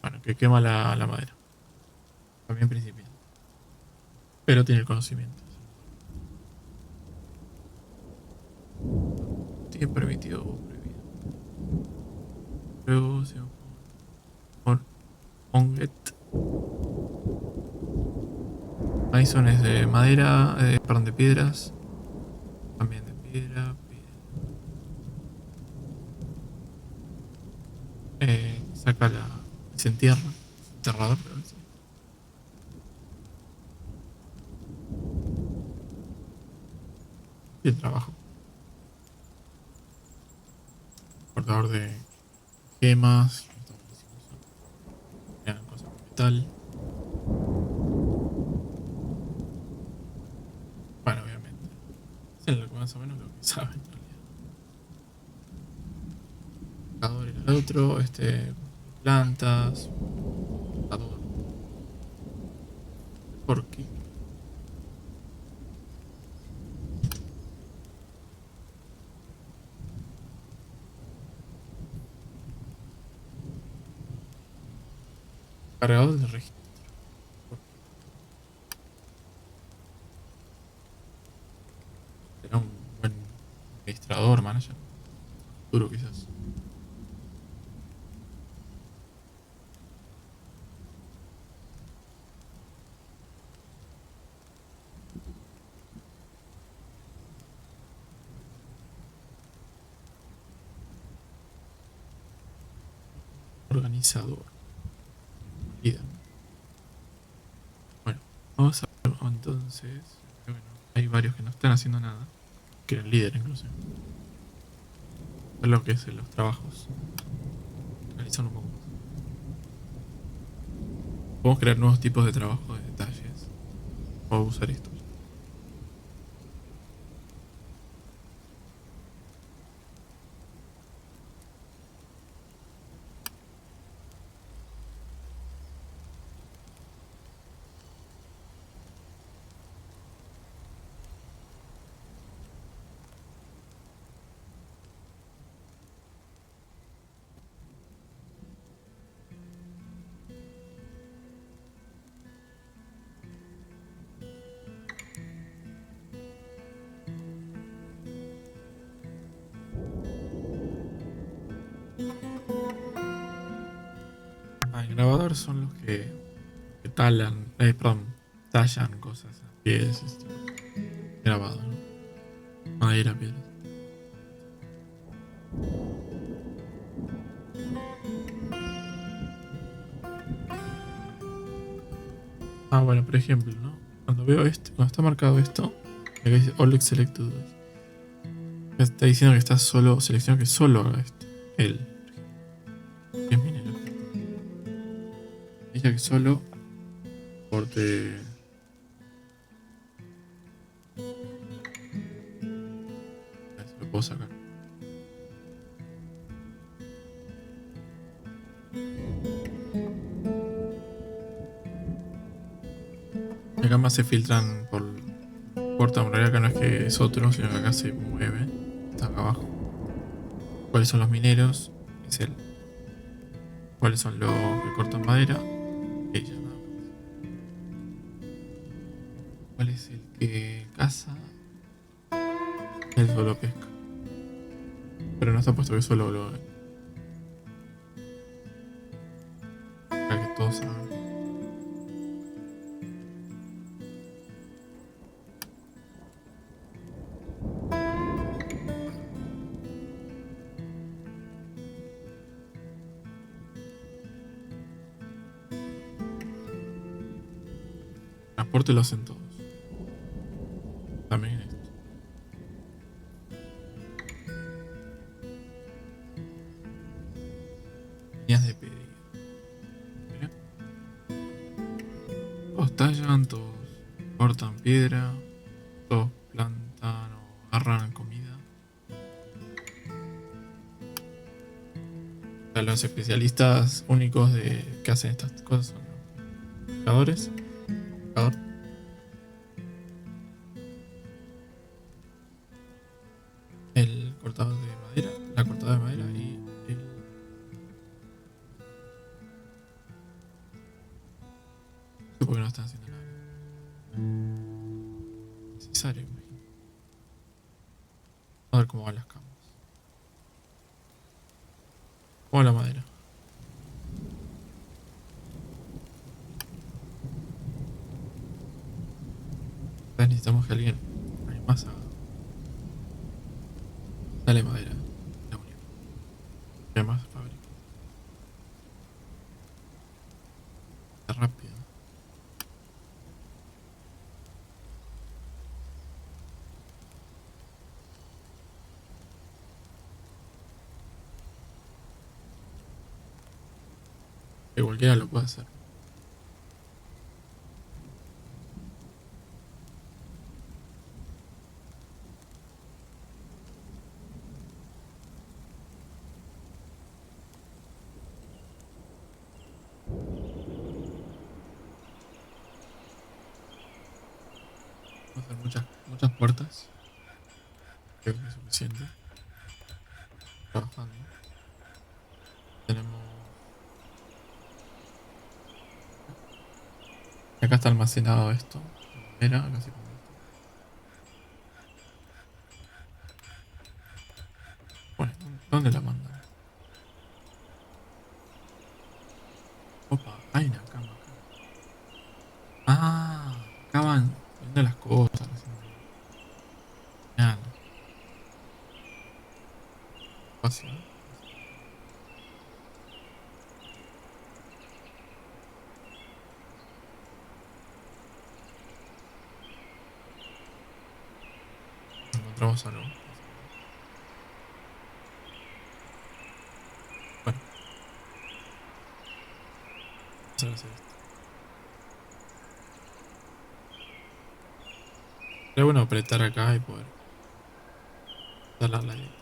A: Bueno, que quema la madera. También principiante. Pero tiene el conocimiento. Tiene permitido o prohibido. Luego se con Onget. Mason es de madera, perdón, de piedras. También de piedra. Saca la. Se entierra. Enterrador, creo que sí. Y el trabajo. Cortador de gemas. Está buenísimo eso. Crean cosas con metal. Bueno, obviamente. Es lo que más o menos lo que saben en realidad. Pescador era el otro. Plantas. Pescador. Porqui. Cargador de registro. Será un buen administrador, manager. Duro quizás. Organizador. Líder. Bueno, vamos a ver entonces. Creo que no. Hay varios que no están haciendo nada. Que eran líder incluso. Es lo que es los trabajos. Realizan un poco más. Podemos crear nuevos tipos de trabajo de detalles. O usar esto. el grabador son los que talan, perdón, tallan cosas, pies, grabado, ¿no? Madera, piedras. Bueno, por ejemplo, ¿no? Cuando veo esto, cuando está marcado esto, acá dice All Selected, está diciendo que está solo, selecciona que solo haga esto. Él. Es minero. Dice que solo corte. A ver si lo puedo sacar. Acá más se filtran por corta, en realidad acá no es que es otro, sino que acá se mueve. Está acá abajo. ¿Cuáles son los mineros? Es él. ¿Cuáles son los que cortan madera? Ella, nada más. ¿Cuál es el que caza? Él solo pesca. Pero no está puesto que solo lo. Para que todos saben. Transporte lo hacen todos. También esto. Líneas de pedido. Mira. Todos tallan, todos cortan piedra, todos plantan o agarran comida. O sea, los especialistas únicos que hacen estas cosas son los pescadores. Pescador. El cortador de madera, la cortadora de madera y el. No sé por qué no están haciendo nada. Necesario, imagino. A ver cómo van las camas. ¿Cómo va la madera? Necesitamos que alguien más haga. Dale madera. La única. Y además fábrica. Está rápido. Que cualquiera lo puede hacer. Vamos a hacer muchas puertas. Creo que es suficiente. Trabajando. Tenemos. Acá está almacenado esto. Madera, acá se convierte. Bueno, ¿dónde la mandan? Opa, hay una cama acá. Ah, acá van poniendo las cosas. Genial. Fácil, ¿no? Encontramos algo. Bueno, vamos a hacer esto. Sería bueno apretar acá y poder darle a la dieta.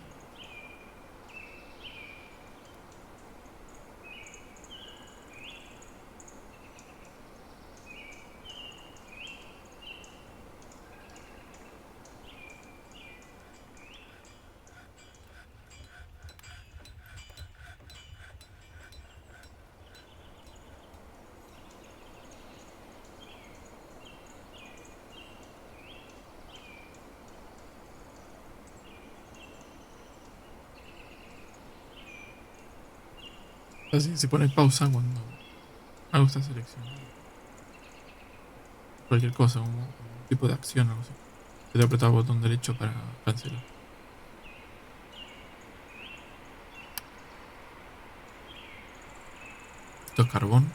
A: Así se pone pausa cuando Me gusta seleccionar cualquier cosa, un tipo de acción o algo así. Te apretar el botón derecho para cancelar. Esto es carbón.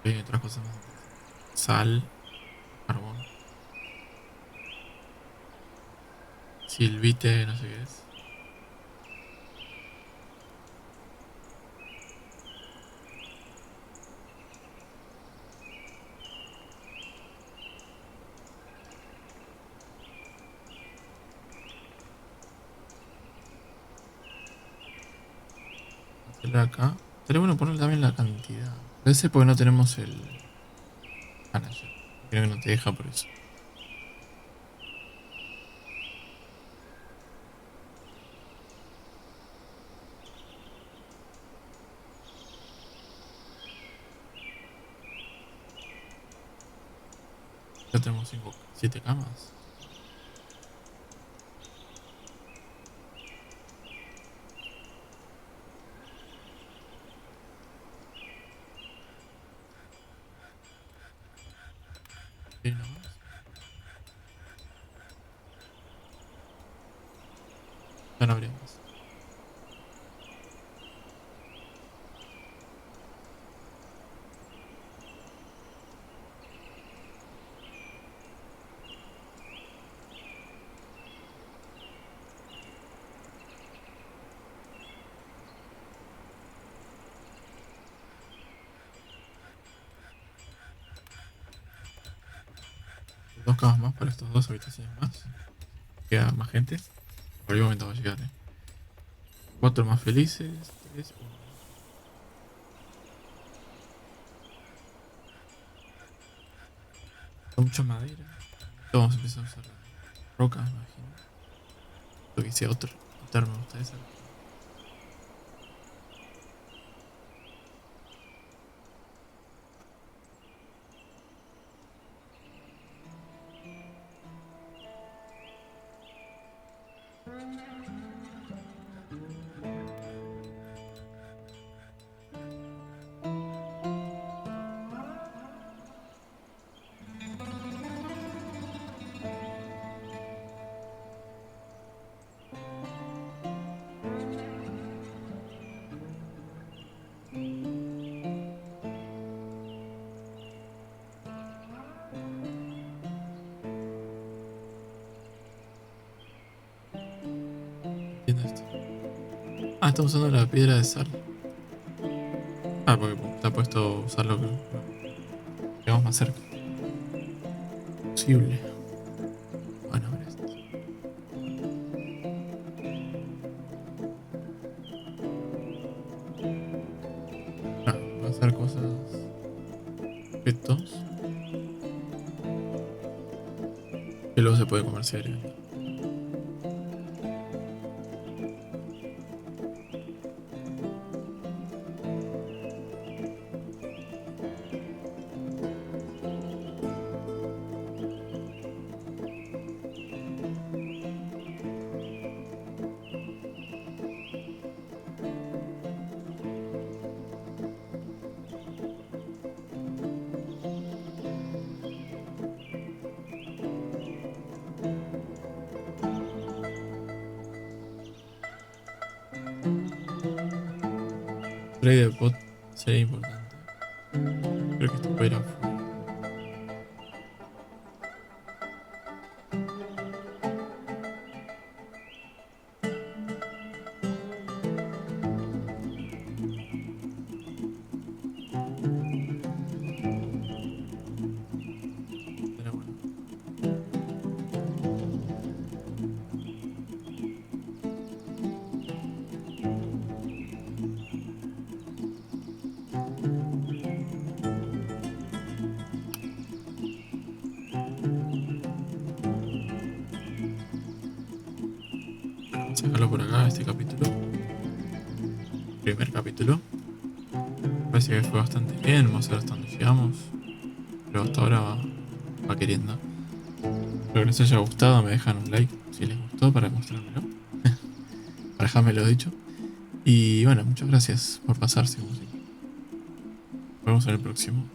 A: Hay otras cosas más. Sal, carbón, silvite, no sé qué es. Cancelar acá. Estaría bueno poner también la cantidad. A veces porque no tenemos el manager. Creo que no te deja por eso. Ya tenemos 7 camas. Sí, no más. Ya no habría más. Dos camas más para estas dos habitaciones más. Queda más gente. En cualquier momento va a llegar, 4 más felices. 3, 1. Con mucha madera. Vamos a empezar a usar rocas, me imagino. Lo que sea otro. Otra me gusta esa. Entiendo esto. Ah, estamos usando la piedra de sal. Ah, porque está puesto usar lo que llegamos más cerca posible. Bueno, a ver esto. Ah, voy a hacer cosas. Objetos. Que luego se puede comercializar. Trade de pot sería importante. Creo que esto puede ir afuera. Pero bueno. Vamos a dejarlo por acá, este capítulo. Primer capítulo. Parece que fue bastante bien. Vamos a ver hasta dónde llegamos. Pero hasta ahora va queriendo. Espero que les haya gustado. Me dejan un like si les gustó para mostrármelo. Para dejármelo dicho. Y bueno, muchas gracias por pasarse como siempre. Nos vemos en el próximo.